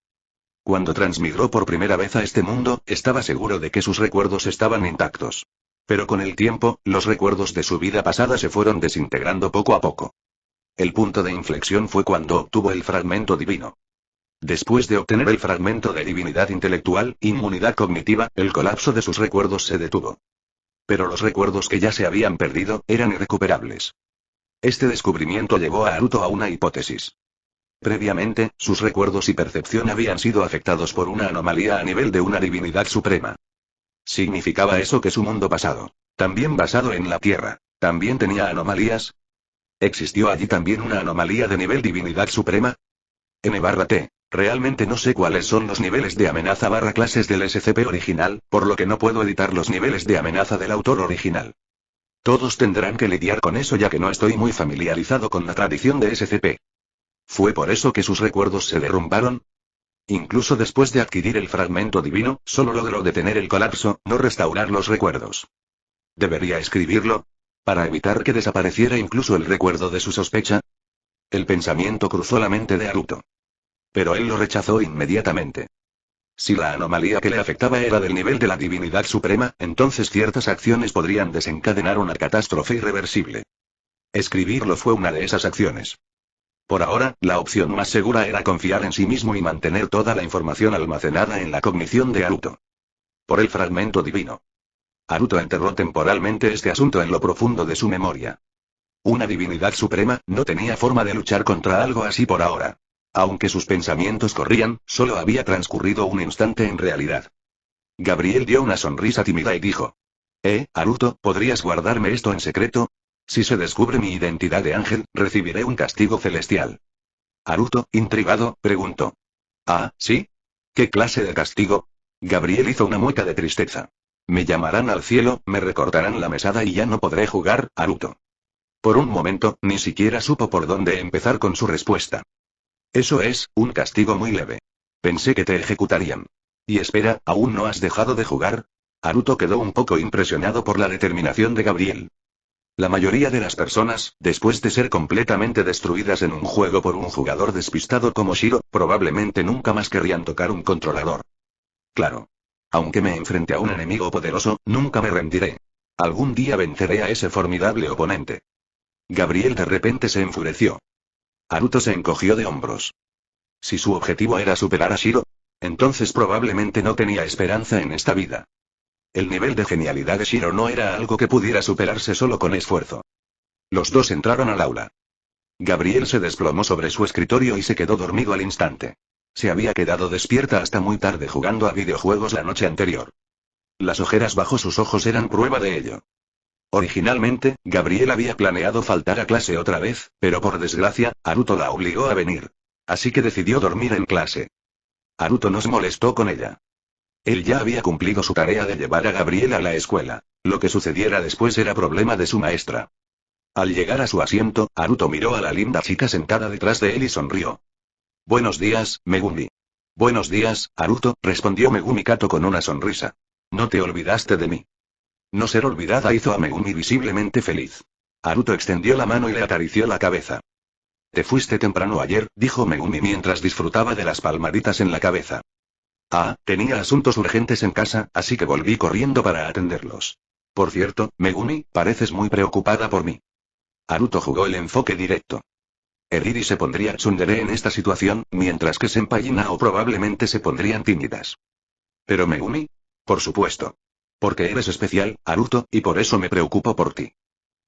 Cuando transmigró por primera vez a este mundo, estaba seguro de que sus recuerdos estaban intactos. Pero con el tiempo, los recuerdos de su vida pasada se fueron desintegrando poco a poco. El punto de inflexión fue cuando obtuvo el fragmento divino. Después de obtener el fragmento de divinidad intelectual, inmunidad cognitiva, el colapso de sus recuerdos se detuvo. Pero los recuerdos que ya se habían perdido, eran irrecuperables. Este descubrimiento llevó a Haruto a una hipótesis. Previamente, sus recuerdos y percepción habían sido afectados por una anomalía a nivel de una divinidad suprema. ¿Significaba eso que su mundo pasado, también basado en la Tierra, también tenía anomalías? ¿Existió allí también una anomalía de nivel divinidad suprema? N/T. Realmente no sé cuáles son los niveles de amenaza / clases del SCP original, por lo que no puedo editar los niveles de amenaza del autor original. Todos tendrán que lidiar con eso ya que no estoy muy familiarizado con la tradición de SCP. ¿Fue por eso que sus recuerdos se derrumbaron? Incluso después de adquirir el fragmento divino, solo logró detener el colapso, no restaurar los recuerdos. ¿Debería escribirlo? ¿Para evitar que desapareciera incluso el recuerdo de su sospecha? El pensamiento cruzó la mente de Haruto. Pero él lo rechazó inmediatamente. Si la anomalía que le afectaba era del nivel de la divinidad suprema, entonces ciertas acciones podrían desencadenar una catástrofe irreversible. Escribirlo fue una de esas acciones. Por ahora, la opción más segura era confiar en sí mismo y mantener toda la información almacenada en la cognición de Haruto. Por el fragmento divino. Haruto enterró temporalmente este asunto en lo profundo de su memoria. Una divinidad suprema no tenía forma de luchar contra algo así por ahora. Aunque sus pensamientos corrían, solo había transcurrido un instante en realidad. Gabriel dio una sonrisa tímida y dijo: Haruto, ¿podrías guardarme esto en secreto? Si se descubre mi identidad de ángel, recibiré un castigo celestial. Haruto, intrigado, preguntó: ¿Ah, sí? ¿Qué clase de castigo? Gabriel hizo una mueca de tristeza. Me llamarán al cielo, me recortarán la mesada y ya no podré jugar, Haruto. Por un momento, ni siquiera supo por dónde empezar con su respuesta. Eso es, un castigo muy leve. Pensé que te ejecutarían. Y espera, ¿aún no has dejado de jugar? Haruto quedó un poco impresionado por la determinación de Gabriel. La mayoría de las personas, después de ser completamente destruidas en un juego por un jugador despistado como Shiro, probablemente nunca más querrían tocar un controlador. Claro. Aunque me enfrente a un enemigo poderoso, nunca me rendiré. Algún día venceré a ese formidable oponente. Gabriel de repente se enfureció. Haruto se encogió de hombros. Si su objetivo era superar a Shiro, entonces probablemente no tenía esperanza en esta vida. El nivel de genialidad de Shiro no era algo que pudiera superarse solo con esfuerzo. Los dos entraron al aula. Gabriel se desplomó sobre su escritorio y se quedó dormido al instante. Se había quedado despierta hasta muy tarde jugando a videojuegos la noche anterior. Las ojeras bajo sus ojos eran prueba de ello. Originalmente, Gabriel había planeado faltar a clase otra vez, pero por desgracia, Haruto la obligó a venir. Así que decidió dormir en clase. Haruto no se molestó con ella. Él ya había cumplido su tarea de llevar a Gabriel a la escuela. Lo que sucediera después era problema de su maestra. Al llegar a su asiento, Haruto miró a la linda chica sentada detrás de él y sonrió. Buenos días, Megumi. Buenos días, Haruto, respondió Megumi Kato con una sonrisa. ¿No te olvidaste de mí? No ser olvidada hizo a Megumi visiblemente feliz. Haruto extendió la mano y le acarició la cabeza. Te fuiste temprano ayer, dijo Megumi mientras disfrutaba de las palmaditas en la cabeza. Ah, tenía asuntos urgentes en casa, así que volví corriendo para atenderlos. Por cierto, Megumi, pareces muy preocupada por mí. Haruto jugó el enfoque directo. Eriri se pondría tsundere en esta situación, mientras que Senpai y Nao probablemente se pondrían tímidas. ¿Pero Megumi? Por supuesto. Porque eres especial, Haruto, y por eso me preocupo por ti.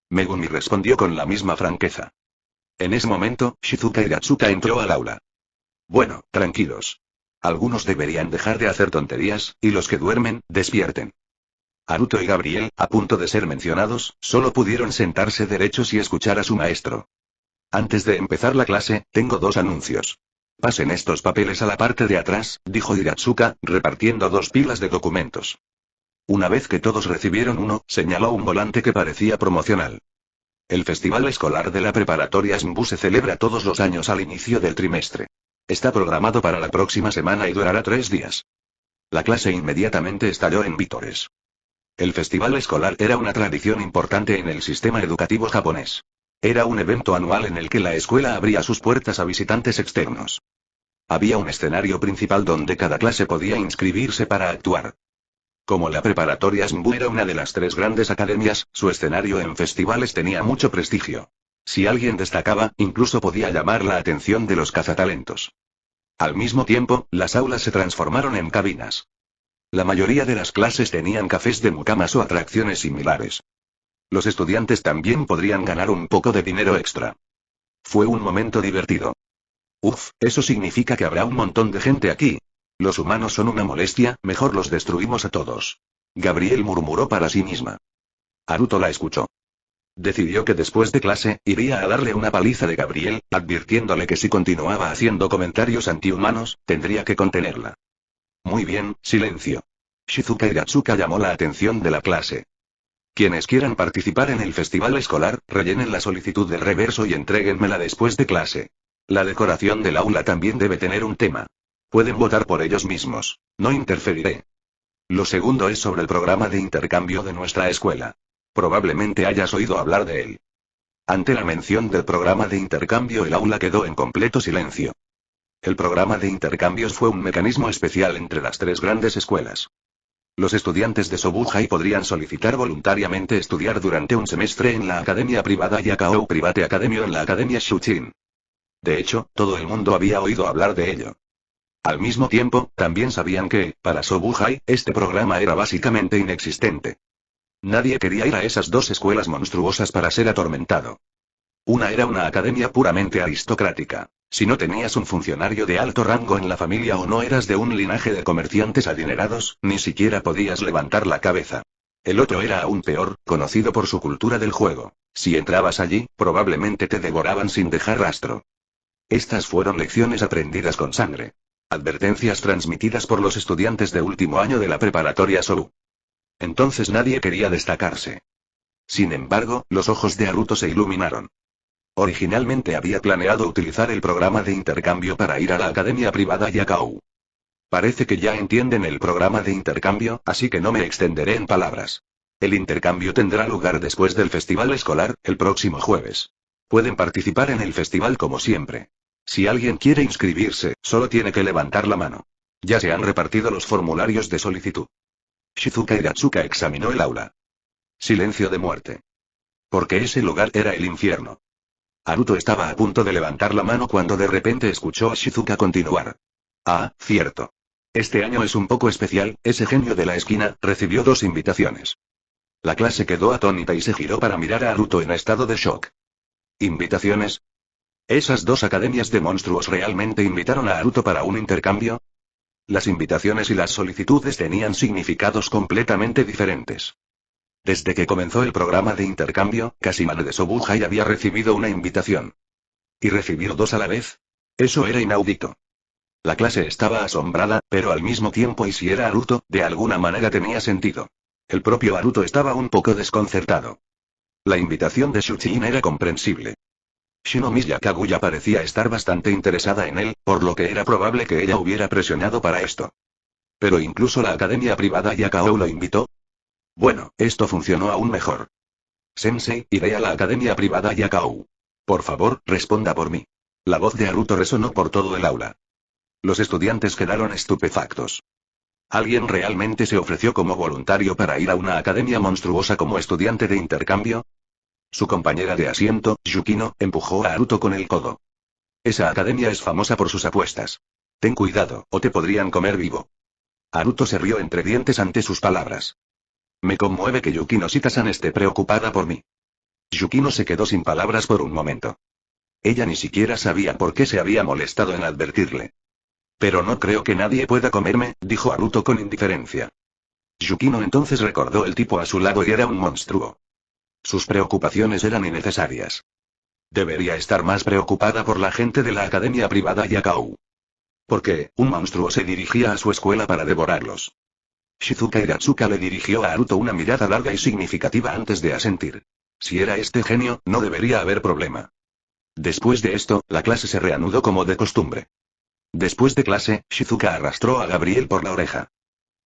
Megumi respondió con la misma franqueza. En ese momento, Shizuka Hiratsuka entró al aula. Bueno, tranquilos. Algunos deberían dejar de hacer tonterías, y los que duermen, despierten. Haruto y Gabriel, a punto de ser mencionados, solo pudieron sentarse derechos y escuchar a su maestro. Antes de empezar la clase, tengo dos anuncios. Pasen estos papeles a la parte de atrás, dijo Hiratsuka, repartiendo 2 pilas de documentos. Una vez que todos recibieron uno, señaló un volante que parecía promocional. El festival escolar de la preparatoria SMBU se celebra todos los años al inicio del trimestre. Está programado para la próxima semana y durará 3 días. La clase inmediatamente estalló en vítores. El festival escolar era una tradición importante en el sistema educativo japonés. Era un evento anual en el que la escuela abría sus puertas a visitantes externos. Había un escenario principal donde cada clase podía inscribirse para actuar. Como la preparatoria SMBU era una de las 3 grandes academias, su escenario en festivales tenía mucho prestigio. Si alguien destacaba, incluso podía llamar la atención de los cazatalentos. Al mismo tiempo, las aulas se transformaron en cabinas. La mayoría de las clases tenían cafés de mucamas o atracciones similares. Los estudiantes también podrían ganar un poco de dinero extra. Fue un momento divertido. Uf, eso significa que habrá un montón de gente aquí. Los humanos son una molestia, mejor los destruimos a todos. Gabriel murmuró para sí misma. Haruto la escuchó. Decidió que después de clase, iría a darle una paliza de Gabriel, advirtiéndole que si continuaba haciendo comentarios antihumanos, tendría que contenerla. Muy bien, silencio. Shizuka Hiratsuka llamó la atención de la clase. Quienes quieran participar en el festival escolar, rellenen la solicitud del reverso y entréguenmela después de clase. La decoración del aula también debe tener un tema. Pueden votar por ellos mismos. No interferiré. Lo segundo es sobre el programa de intercambio de nuestra escuela. Probablemente hayas oído hablar de él. Ante la mención del programa de intercambio, el aula quedó en completo silencio. El programa de intercambios fue un mecanismo especial entre las 3 grandes escuelas. Los estudiantes de Sobuhai podrían solicitar voluntariamente estudiar durante un semestre en la academia privada Yakao Private Academy o en la academia Shuchin. De hecho, todo el mundo había oído hablar de ello. Al mismo tiempo, también sabían que, para Sobuhai, este programa era básicamente inexistente. Nadie quería ir a esas dos escuelas monstruosas para ser atormentado. Una era una academia puramente aristocrática. Si no tenías un funcionario de alto rango en la familia o no eras de un linaje de comerciantes adinerados, ni siquiera podías levantar la cabeza. El otro era aún peor, conocido por su cultura del juego. Si entrabas allí, probablemente te devoraban sin dejar rastro. Estas fueron lecciones aprendidas con sangre. Advertencias transmitidas por los estudiantes de último año de la preparatoria Sobu. Entonces nadie quería destacarse. Sin embargo, los ojos de Haruto se iluminaron. Originalmente había planeado utilizar el programa de intercambio para ir a la academia privada Yakao. Parece que ya entienden el programa de intercambio, así que no me extenderé en palabras. El intercambio tendrá lugar después del festival escolar, el próximo jueves. Pueden participar en el festival como siempre. Si alguien quiere inscribirse, solo tiene que levantar la mano. Ya se han repartido los formularios de solicitud. Shizuka Hiratsuka examinó el aula. Silencio de muerte. Porque ese lugar era el infierno. Haruto estaba a punto de levantar la mano cuando de repente escuchó a Shizuka continuar. Ah, cierto. Este año es un poco especial, ese genio de la esquina recibió 2 invitaciones. La clase quedó atónita y se giró para mirar a Haruto en estado de shock. ¿Invitaciones? ¿Esas 2 academias de monstruos realmente invitaron a Haruto para un intercambio? Las invitaciones y las solicitudes tenían significados completamente diferentes. Desde que comenzó el programa de intercambio, Kashimane de Sobuhai había recibido una invitación. ¿Y recibir 2 a la vez? Eso era inaudito. La clase estaba asombrada, pero al mismo tiempo y si era Haruto, de alguna manera tenía sentido. El propio Haruto estaba un poco desconcertado. La invitación de Shuchiin era comprensible. Shinomiya Kaguya parecía estar bastante interesada en él, por lo que era probable que ella hubiera presionado para esto. Pero incluso la academia privada Yakao lo invitó. Bueno, esto funcionó aún mejor. Sensei, iré a la academia privada Yakao. Por favor, responda por mí. La voz de Haruto resonó por todo el aula. Los estudiantes quedaron estupefactos. ¿Alguien realmente se ofreció como voluntario para ir a una academia monstruosa como estudiante de intercambio? Su compañera de asiento, Yukino, empujó a Haruto con el codo. Esa academia es famosa por sus apuestas. Ten cuidado, o te podrían comer vivo. Haruto se rió entre dientes ante sus palabras. Me conmueve que Yukino Shita-san esté preocupada por mí. Yukino se quedó sin palabras por un momento. Ella ni siquiera sabía por qué se había molestado en advertirle. Pero no creo que nadie pueda comerme, dijo Haruto con indiferencia. Yukino entonces recordó el tipo a su lado y era un monstruo. Sus preocupaciones eran innecesarias. Debería estar más preocupada por la gente de la academia privada Yakao. Porque, un monstruo se dirigía a su escuela para devorarlos. Shizuka Hiratsuka le dirigió a Haruto una mirada larga y significativa antes de asentir. Si era este genio, no debería haber problema. Después de esto, la clase se reanudó como de costumbre. Después de clase, Shizuka arrastró a Gabriel por la oreja.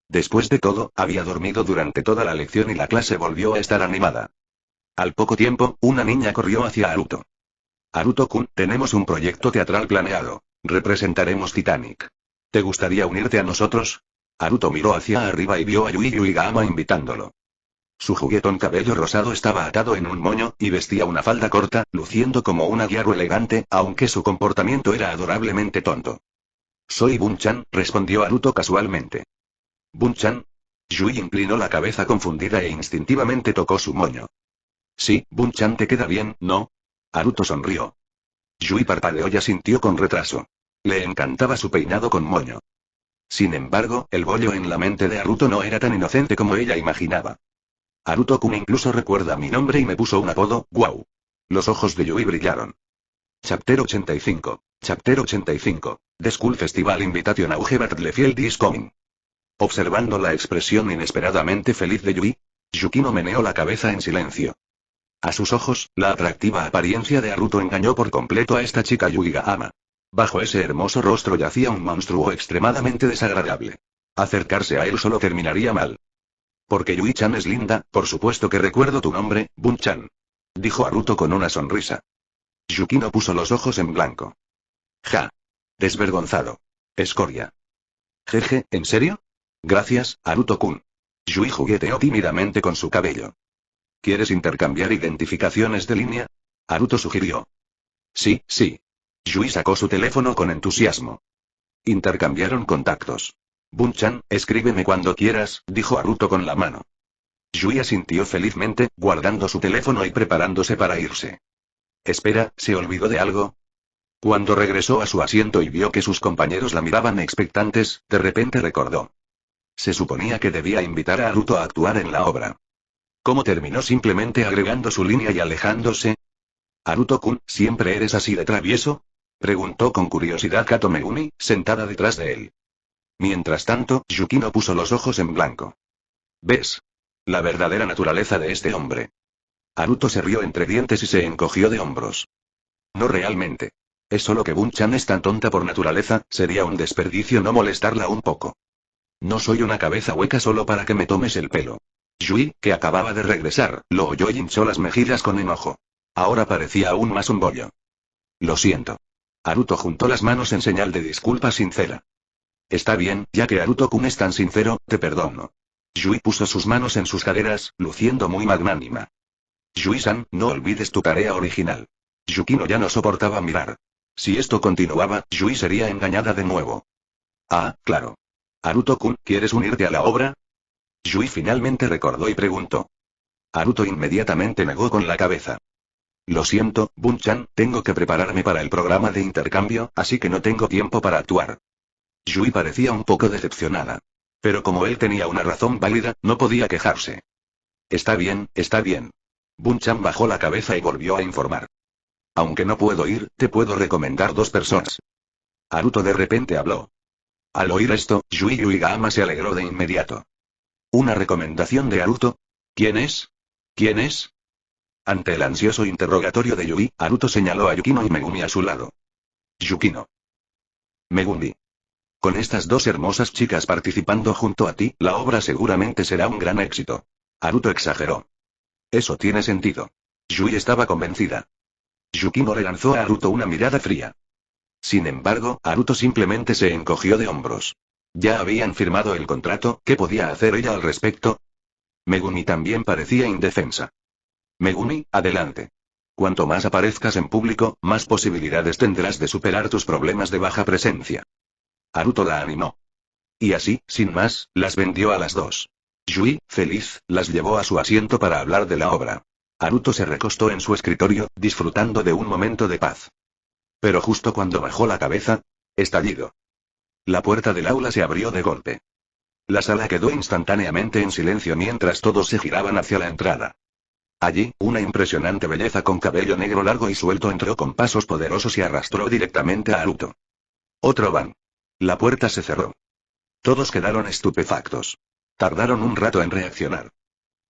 Después de todo, había dormido durante toda la lección y la clase volvió a estar animada. Al poco tiempo, una niña corrió hacia Haruto. Haruto-kun, tenemos un proyecto teatral planeado. Representaremos Titanic. ¿Te gustaría unirte a nosotros? Haruto miró hacia arriba y vio a Yui Yuigahama invitándolo. Su juguetón cabello rosado estaba atado en un moño, y vestía una falda corta, luciendo como una guiarro elegante, aunque su comportamiento era adorablemente tonto. Soy Bun-chan, respondió Haruto casualmente. ¿Bun-chan? Yui inclinó la cabeza confundida e instintivamente tocó su moño. Sí, Bun-chan te queda bien, ¿no? Haruto sonrió. Yui parpadeó y asintió con retraso. Le encantaba su peinado con moño. Sin embargo, el bollo en la mente de Haruto no era tan inocente como ella imaginaba. Haruto-kun incluso recuerda mi nombre y me puso un apodo, guau. Los ojos de Yui brillaron. Chapter 85. Chapter 85. The School Festival Invitation Auge Battlefield is coming. Observando la expresión inesperadamente feliz de Yui, Yukino meneó la cabeza en silencio. A sus ojos, la atractiva apariencia de Haruto engañó por completo a esta chica Yuigahama. Bajo ese hermoso rostro yacía un monstruo extremadamente desagradable. Acercarse a él solo terminaría mal. Porque Yui-chan es linda, por supuesto que recuerdo tu nombre, Bun-chan. Dijo Haruto con una sonrisa. Yukino puso los ojos en blanco. Ja. Desvergonzado. Escoria. Jeje, ¿en serio? Gracias, Haruto-kun. Yui jugueteó tímidamente con su cabello. ¿Quieres intercambiar identificaciones de línea? Haruto sugirió. Sí, sí. Yui sacó su teléfono con entusiasmo. Intercambiaron contactos. Bun-chan, escríbeme cuando quieras, dijo Haruto con la mano. Yui asintió felizmente, guardando su teléfono y preparándose para irse. Espera, ¿se olvidó de algo? Cuando regresó a su asiento y vio que sus compañeros la miraban expectantes, de repente recordó. Se suponía que debía invitar a Haruto a actuar en la obra. ¿Cómo terminó simplemente agregando su línea y alejándose? Haruto-kun, ¿siempre eres así de travieso? Preguntó con curiosidad Kato Megumi, sentada detrás de él. Mientras tanto, Yukino puso los ojos en blanco. ¿Ves? La verdadera naturaleza de este hombre. Haruto se rió entre dientes y se encogió de hombros. No realmente. Es solo que Bun-chan es tan tonta por naturaleza, sería un desperdicio no molestarla un poco. No soy una cabeza hueca solo para que me tomes el pelo. Yui, que acababa de regresar, lo oyó y hinchó las mejillas con enojo. Ahora parecía aún más un bollo. Lo siento. Haruto juntó las manos en señal de disculpa sincera. Está bien, ya que Haruto-kun es tan sincero, te perdono. Yui puso sus manos en sus caderas, luciendo muy magnánima. Yui-san, no olvides tu tarea original. Yukino ya no soportaba mirar. Si esto continuaba, Yui sería engañada de nuevo. Ah, claro. Haruto-kun, ¿quieres unirte a la obra? Yui finalmente recordó y preguntó. Haruto inmediatamente negó con la cabeza. Lo siento, Bun-chan, tengo que prepararme para el programa de intercambio, así que no tengo tiempo para actuar. Yui parecía un poco decepcionada. Pero como él tenía una razón válida, no podía quejarse. Está bien, está bien. Bun-chan bajó la cabeza y volvió a informar. Aunque no puedo ir, te puedo recomendar 2 personas. Haruto de repente habló. Al oír esto, Yui Uegama se alegró de inmediato. ¿Una recomendación de Haruto? ¿Quién es? ¿Quién es? Ante el ansioso interrogatorio de Yui, Haruto señaló a Yukino y Megumi a su lado. Yukino. Megumi. Con estas 2 hermosas chicas participando junto a ti, la obra seguramente será un gran éxito. Haruto exageró. Eso tiene sentido. Yui estaba convencida. Yukino le lanzó a Haruto una mirada fría. Sin embargo, Haruto simplemente se encogió de hombros. Ya habían firmado el contrato, ¿qué podía hacer ella al respecto? Megumi también parecía indefensa. Megumi, adelante. Cuanto más aparezcas en público, más posibilidades tendrás de superar tus problemas de baja presencia. Haruto la animó. Y así, sin más, las vendió a las 2. Yui, feliz, las llevó a su asiento para hablar de la obra. Haruto se recostó en su escritorio, disfrutando de un momento de paz. Pero justo cuando bajó la cabeza, estallido. La puerta del aula se abrió de golpe. La sala quedó instantáneamente en silencio mientras todos se giraban hacia la entrada. Allí, una impresionante belleza con cabello negro largo y suelto entró con pasos poderosos y arrastró directamente a Haruto. Otro van. La puerta se cerró. Todos quedaron estupefactos. Tardaron un rato en reaccionar.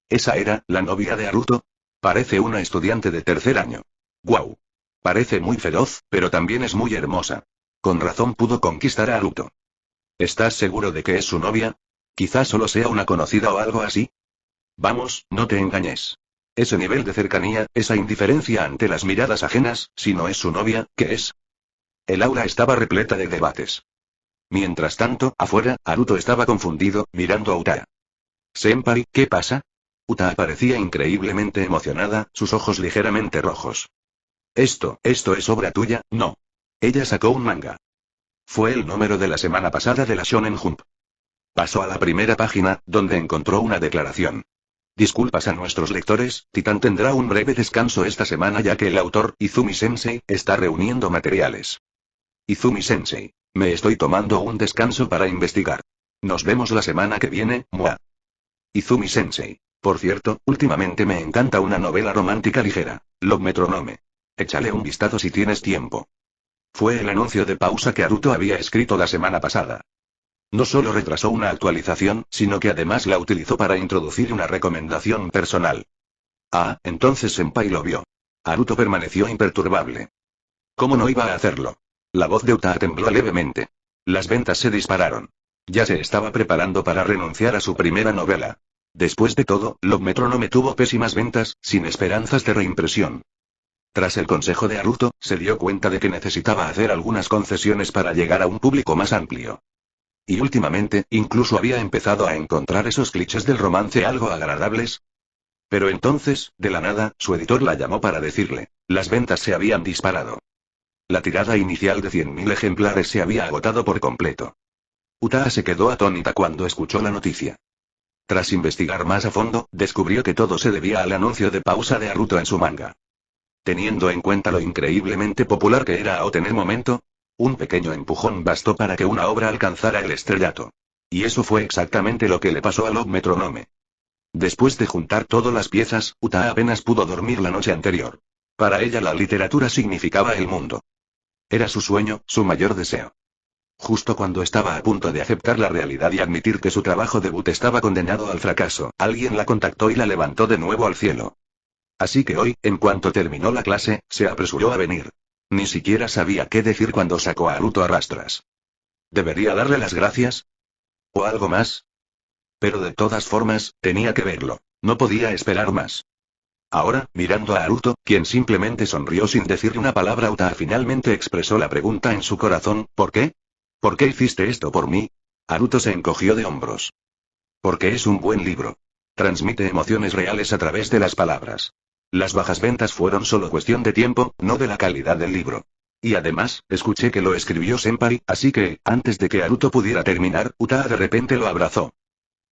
¿Esa era la novia de Haruto? Parece una estudiante de 3er año. ¡Guau! Parece muy feroz, pero también es muy hermosa. Con razón pudo conquistar a Haruto. ¿Estás seguro de que es su novia? Quizás solo sea una conocida o algo así. Vamos, no te engañes. Ese nivel de cercanía, esa indiferencia ante las miradas ajenas, si no es su novia, ¿qué es? El aula estaba repleta de debates. Mientras tanto, afuera, Haruto estaba confundido, mirando a Uta. Senpai, ¿qué pasa? Uta parecía increíblemente emocionada, sus ojos ligeramente rojos. Esto es obra tuya, no. Ella sacó un manga. Fue el número de la semana pasada de la Shonen Jump. Pasó a la primera página, donde encontró una declaración. Disculpas a nuestros lectores, Titan tendrá un breve descanso esta semana ya que el autor, Izumi-sensei, está reuniendo materiales. Izumi-sensei. Me estoy tomando un descanso para investigar. Nos vemos la semana que viene, mua. Izumi-sensei. Por cierto, últimamente me encanta una novela romántica ligera, Love Metronome. Échale un vistazo si tienes tiempo. Fue el anuncio de pausa que Haruto había escrito la semana pasada. No solo retrasó una actualización, sino que además la utilizó para introducir una recomendación personal. Ah, entonces Senpai lo vio. Haruto permaneció imperturbable. ¿Cómo no iba a hacerlo? La voz de Uta tembló levemente. Las ventas se dispararon. Ya se estaba preparando para renunciar a su primera novela. Después de todo, Love Metronome tuvo pésimas ventas, sin esperanzas de reimpresión. Tras el consejo de Haruto, se dio cuenta de que necesitaba hacer algunas concesiones para llegar a un público más amplio. Y últimamente, incluso había empezado a encontrar esos clichés del romance algo agradables. Pero entonces, de la nada, su editor la llamó para decirle, las ventas se habían disparado. La tirada inicial de 100.000 ejemplares se había agotado por completo. Utaa se quedó atónita cuando escuchó la noticia. Tras investigar más a fondo, descubrió que todo se debía al anuncio de pausa de Naruto en su manga. Teniendo en cuenta lo increíblemente popular que era AOT en el momento, un pequeño empujón bastó para que una obra alcanzara el estrellato. Y eso fue exactamente lo que le pasó a Love Metronome. Después de juntar todas las piezas, Utaa apenas pudo dormir la noche anterior. Para ella la literatura significaba el mundo. Era su sueño, su mayor deseo. Justo cuando estaba a punto de aceptar la realidad y admitir que su trabajo debut estaba condenado al fracaso, alguien la contactó y la levantó de nuevo al cielo. Así que hoy, en cuanto terminó la clase, se apresuró a venir. Ni siquiera sabía qué decir cuando sacó a Naruto a rastras. ¿Debería darle las gracias? ¿O algo más? Pero de todas formas, tenía que verlo. No podía esperar más. Ahora, mirando a Naruto, quien simplemente sonrió sin decir una palabra, Utaa finalmente expresó la pregunta en su corazón: ¿por qué? ¿Por qué hiciste esto por mí? Naruto se encogió de hombros. Porque es un buen libro. Transmite emociones reales a través de las palabras. Las bajas ventas fueron solo cuestión de tiempo, no de la calidad del libro. Y además, escuché que lo escribió Senpai, así que, antes de que Naruto pudiera terminar, Utaa de repente lo abrazó.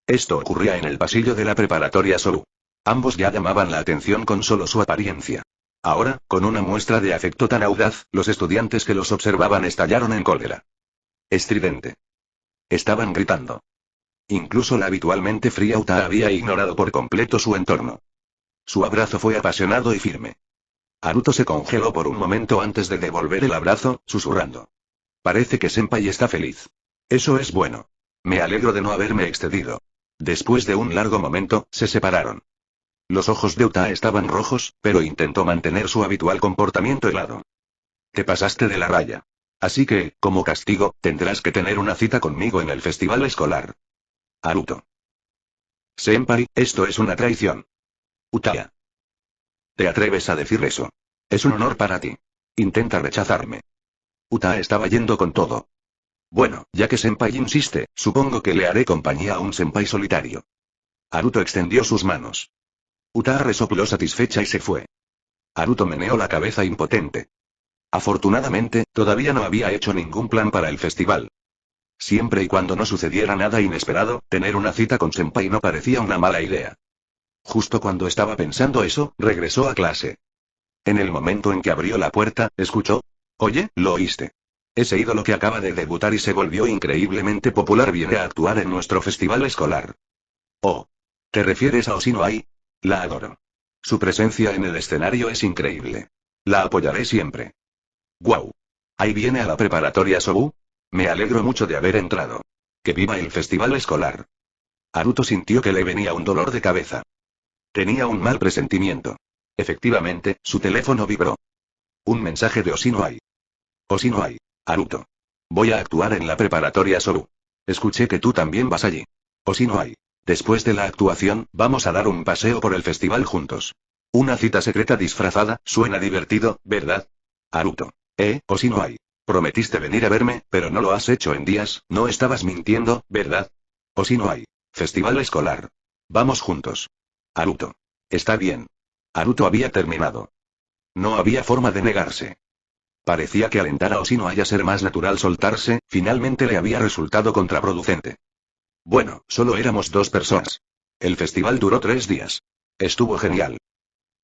Esto ocurría en el pasillo de la preparatoria Sou. Ambos ya llamaban la atención con solo su apariencia. Ahora, con una muestra de afecto tan audaz, los estudiantes que los observaban estallaron en cólera. Estridente. Estaban gritando. Incluso la habitualmente fría Utaa había ignorado por completo su entorno. Su abrazo fue apasionado y firme. Naruto se congeló por un momento antes de devolver el abrazo, susurrando. Parece que Senpai está feliz. Eso es bueno. Me alegro de no haberme excedido. Después de un largo momento, se separaron. Los ojos de Utaa estaban rojos, pero intentó mantener su habitual comportamiento helado. Te pasaste de la raya. Así que, como castigo, tendrás que tener una cita conmigo en el festival escolar. Naruto. Senpai, esto es una traición. Utaa. ¿Te atreves a decir eso? Es un honor para ti. Intenta rechazarme. Utaa estaba yendo con todo. Bueno, ya que Senpai insiste, supongo que le haré compañía a un Senpai solitario. Naruto extendió sus manos. Utaa resopló satisfecha y se fue. Naruto meneó la cabeza impotente. Afortunadamente, todavía no había hecho ningún plan para el festival. Siempre y cuando no sucediera nada inesperado, tener una cita con Senpai no parecía una mala idea. Justo cuando estaba pensando eso, regresó a clase. En el momento en que abrió la puerta, escuchó. Oye, ¿lo oíste? Ese ídolo que acaba de debutar y se volvió increíblemente popular viene a actuar en nuestro festival escolar. Oh. ¿Te refieres a Osino Ai? La adoro. Su presencia en el escenario es increíble. La apoyaré siempre. ¡Guau! ¿Ahí viene a la preparatoria Sou? Me alegro mucho de haber entrado. ¡Que viva el festival escolar! Naruto sintió que le venía un dolor de cabeza. Tenía un mal presentimiento. Efectivamente, su teléfono vibró. Un mensaje de Osino Ai. Osino Ai. Naruto. Voy a actuar en la preparatoria Sou. Escuché que tú también vas allí. Osino Ai. Después de la actuación, vamos a dar un paseo por el festival juntos. Una cita secreta disfrazada, suena divertido, ¿verdad? Naruto. Osino Ai. Prometiste venir a verme, pero no lo has hecho en días, no estabas mintiendo, ¿verdad? Osino Ai. Festival escolar. Vamos juntos. Naruto. Está bien. Naruto había terminado. No había forma de negarse. Parecía que alentar a Osino Ai a ser más natural soltarse, finalmente le había resultado contraproducente. Bueno, solo éramos 2 personas. El festival duró 3 días. Estuvo genial.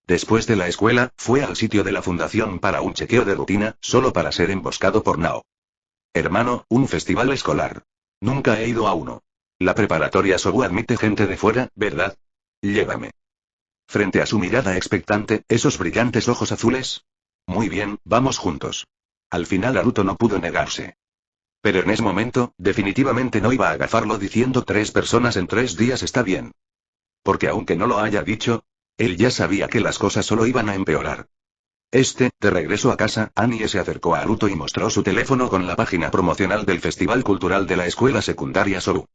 Después de la escuela, fue al sitio de la fundación para un chequeo de rutina, solo para ser emboscado por Nao. Hermano, un festival escolar. Nunca he ido a uno. La preparatoria Sou admite gente de fuera, ¿verdad? Llévame. Frente a su mirada expectante, esos brillantes ojos azules. Muy bien, vamos juntos. Al final Naruto no pudo negarse. Pero en ese momento, definitivamente no iba a agafarlo diciendo 3 personas en 3 días está bien. Porque aunque no lo haya dicho, él ya sabía que las cosas solo iban a empeorar. De regreso a casa, Annie se acercó a Naruto y mostró su teléfono con la página promocional del Festival Cultural de la Escuela Secundaria Sou.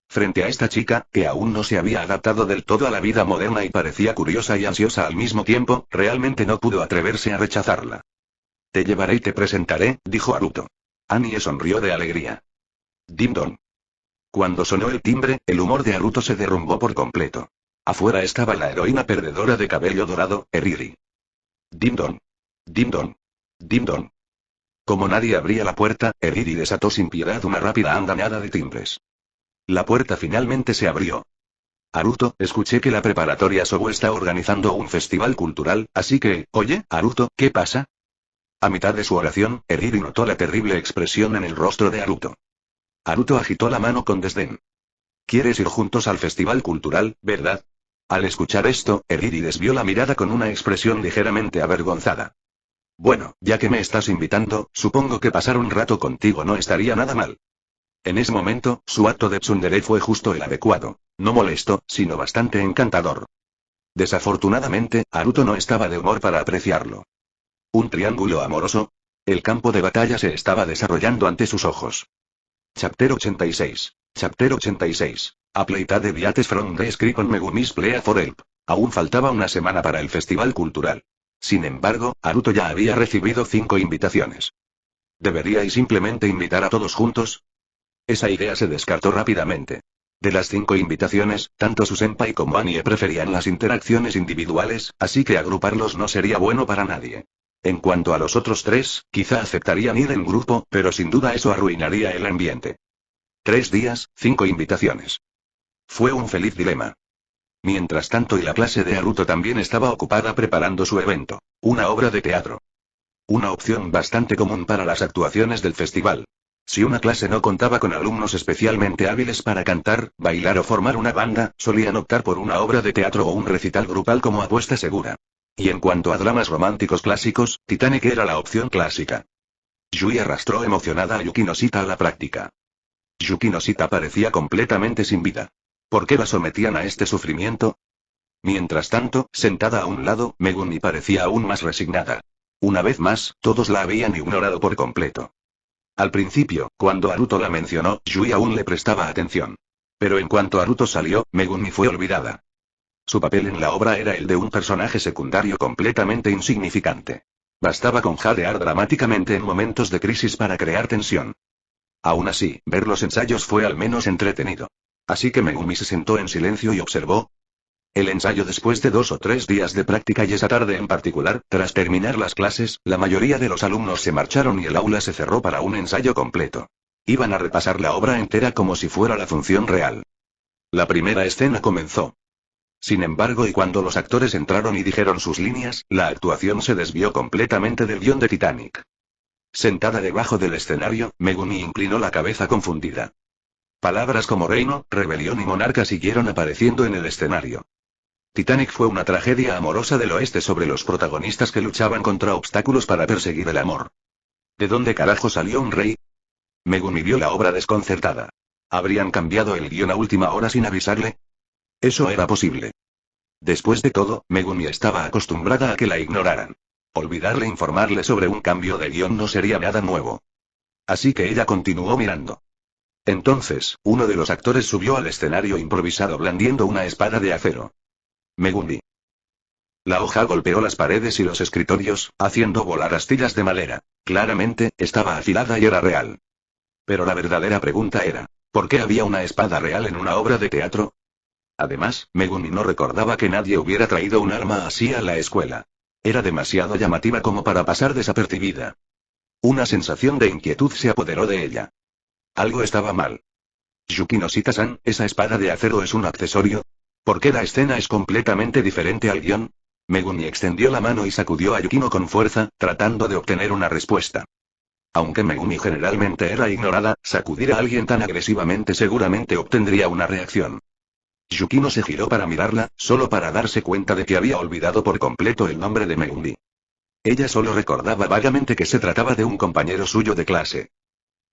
Frente a esta chica, que aún no se había adaptado del todo a la vida moderna y parecía curiosa y ansiosa al mismo tiempo, realmente no pudo atreverse a rechazarla. Te llevaré y te presentaré, dijo Naruto. Annie sonrió de alegría. Dim dong. Cuando sonó el timbre, el humor de Naruto se derrumbó por completo. Afuera estaba la heroína perdedora de cabello dorado, Eriri. Dim dong. Dim dong. Dim dong. Como nadie abría la puerta, Eriri desató sin piedad una rápida andanada de timbres. La puerta finalmente se abrió. Haruto, escuché que la preparatoria Sogo está organizando un festival cultural, así que, oye, Haruto, ¿qué pasa? A mitad de su oración, Eriri notó la terrible expresión en el rostro de Haruto. Haruto agitó la mano con desdén. ¿Quieres ir juntos al festival cultural, verdad? Al escuchar esto, Eriri desvió la mirada con una expresión ligeramente avergonzada. Bueno, ya que me estás invitando, supongo que pasar un rato contigo no estaría nada mal. En ese momento, su acto de tsundere fue justo el adecuado. No molesto, sino bastante encantador. Desafortunadamente, Haruto no estaba de humor para apreciarlo. ¿Un triángulo amoroso? El campo de batalla se estaba desarrollando ante sus ojos. Chapter 86. Chapter 86. A Playtade Beates from the Script on Megumi's Plea for Help. Aún faltaba una semana para el festival cultural. Sin embargo, Haruto ya había recibido 5 invitaciones. ¿Deberíais simplemente invitar a todos juntos? Esa idea se descartó rápidamente. De las 5 invitaciones, tanto su senpai como Anie preferían las interacciones individuales, así que agruparlos no sería bueno para nadie. En cuanto a los otros 3, quizá aceptarían ir en grupo, pero sin duda eso arruinaría el ambiente. 3 días, 5 invitaciones. Fue un feliz dilema. Mientras tanto, y la clase de Haruto también estaba ocupada preparando su evento, una obra de teatro. Una opción bastante común para las actuaciones del festival. Si una clase no contaba con alumnos especialmente hábiles para cantar, bailar o formar una banda, solían optar por una obra de teatro o un recital grupal como apuesta segura. Y en cuanto a dramas románticos clásicos, Titanic era la opción clásica. Yui arrastró emocionada a Yuki Noshita a la práctica. Yuki Noshita parecía completamente sin vida. ¿Por qué la sometían a este sufrimiento? Mientras tanto, sentada a un lado, Megumi parecía aún más resignada. Una vez más, todos la habían ignorado por completo. Al principio, cuando Haruto la mencionó, Yui aún le prestaba atención. Pero en cuanto Haruto salió, Megumi fue olvidada. Su papel en la obra era el de un personaje secundario completamente insignificante. Bastaba con jadear dramáticamente en momentos de crisis para crear tensión. Aún así, ver los ensayos fue al menos entretenido. Así que Megumi se sentó en silencio y observó. El ensayo después de 2 o 3 días de práctica y esa tarde en particular, tras terminar las clases, la mayoría de los alumnos se marcharon y el aula se cerró para un ensayo completo. Iban a repasar la obra entera como si fuera la función real. La primera escena comenzó. Sin embargo, y cuando los actores entraron y dijeron sus líneas, la actuación se desvió completamente del guión de Titanic. Sentada debajo del escenario, Megumi inclinó la cabeza confundida. Palabras como reino, rebelión y monarca siguieron apareciendo en el escenario. Titanic fue una tragedia amorosa del oeste sobre los protagonistas que luchaban contra obstáculos para perseguir el amor. ¿De dónde carajo salió un rey? Megumi vio la obra desconcertada. ¿Habrían cambiado el guión a última hora sin avisarle? Eso era posible. Después de todo, Megumi estaba acostumbrada a que la ignoraran. Olvidarle informarle sobre un cambio de guión no sería nada nuevo. Así que ella continuó mirando. Entonces, uno de los actores subió al escenario improvisado blandiendo una espada de acero. Megumi. La hoja golpeó las paredes y los escritorios, haciendo volar astillas de madera. Claramente, estaba afilada y era real. Pero la verdadera pregunta era, ¿por qué había una espada real en una obra de teatro? Además, Megumi no recordaba que nadie hubiera traído un arma así a la escuela. Era demasiado llamativa como para pasar desapercibida. Una sensación de inquietud se apoderó de ella. Algo estaba mal. Yuki Noshita-san, ¿esa espada de acero es un accesorio? ¿Por qué la escena es completamente diferente al guión? Megumi extendió la mano y sacudió a Yukino con fuerza, tratando de obtener una respuesta. Aunque Megumi generalmente era ignorada, sacudir a alguien tan agresivamente seguramente obtendría una reacción. Yukino se giró para mirarla, solo para darse cuenta de que había olvidado por completo el nombre de Megumi. Ella solo recordaba vagamente que se trataba de un compañero suyo de clase.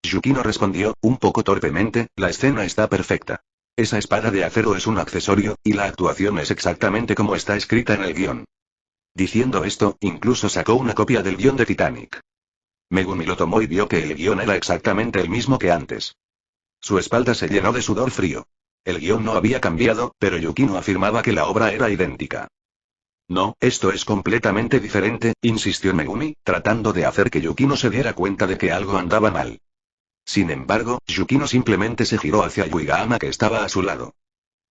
Yukino respondió, un poco torpemente, la escena está perfecta. Esa espada de acero es un accesorio, y la actuación es exactamente como está escrita en el guión. Diciendo esto, incluso sacó una copia del guión de Titanic. Megumi lo tomó y vio que el guión era exactamente el mismo que antes. Su espalda se llenó de sudor frío. El guión no había cambiado, pero Yukino afirmaba que la obra era idéntica. No, esto es completamente diferente, insistió Megumi, tratando de hacer que Yukino se diera cuenta de que algo andaba mal. Sin embargo, Yukino simplemente se giró hacia Yuigahama que estaba a su lado.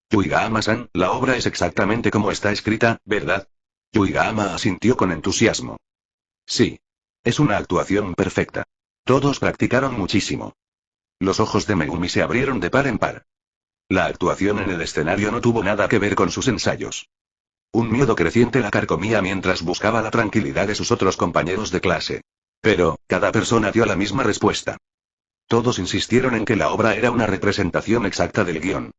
Yuigahama-san, la obra es exactamente como está escrita, ¿verdad? Yuigahama asintió con entusiasmo. Sí. Es una actuación perfecta. Todos practicaron muchísimo. Los ojos de Megumi se abrieron de par en par. La actuación en el escenario no tuvo nada que ver con sus ensayos. Un miedo creciente la carcomía mientras buscaba la tranquilidad de sus otros compañeros de clase. Pero, cada persona dio la misma respuesta. Todos insistieron en que la obra era una representación exacta del guión.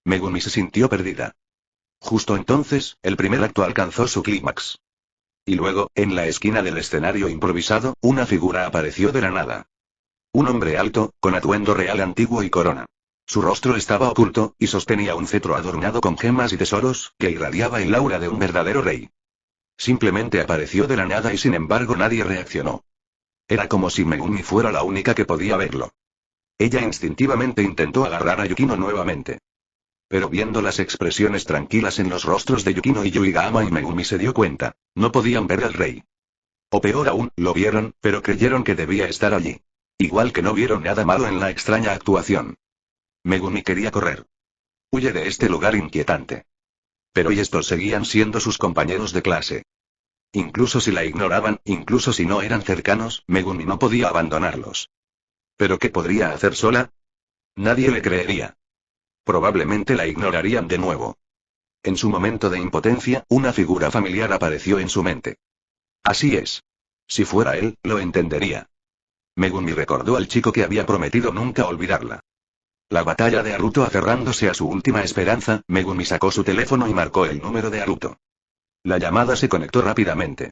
Megumi se sintió perdida. Justo entonces, el primer acto alcanzó su clímax. Y luego, en la esquina del escenario improvisado, una figura apareció de la nada. Un hombre alto, con atuendo real antiguo y corona. Su rostro estaba oculto, y sostenía un cetro adornado con gemas y tesoros, que irradiaba el aura de un verdadero rey. Simplemente apareció de la nada y sin embargo nadie reaccionó. Era como si Megumi fuera la única que podía verlo. Ella instintivamente intentó agarrar a Yukino nuevamente. Pero viendo las expresiones tranquilas en los rostros de Yukino y Yuigama y Megumi se dio cuenta, no podían ver al rey. O peor aún, lo vieron, pero creyeron que debía estar allí. Igual que no vieron nada malo en la extraña actuación. Megumi quería correr. Huye de este lugar inquietante. Pero y estos seguían siendo sus compañeros de clase. Incluso si la ignoraban, incluso si no eran cercanos, Megumi no podía abandonarlos. ¿Pero qué podría hacer sola? Nadie le creería. Probablemente la ignorarían de nuevo. En su momento de impotencia, una figura familiar apareció en su mente. Así es. Si fuera él, lo entendería. Megumi recordó al chico que había prometido nunca olvidarla. La batalla de Haruto aferrándose a su última esperanza, Megumi sacó su teléfono y marcó el número de Haruto. La llamada se conectó rápidamente.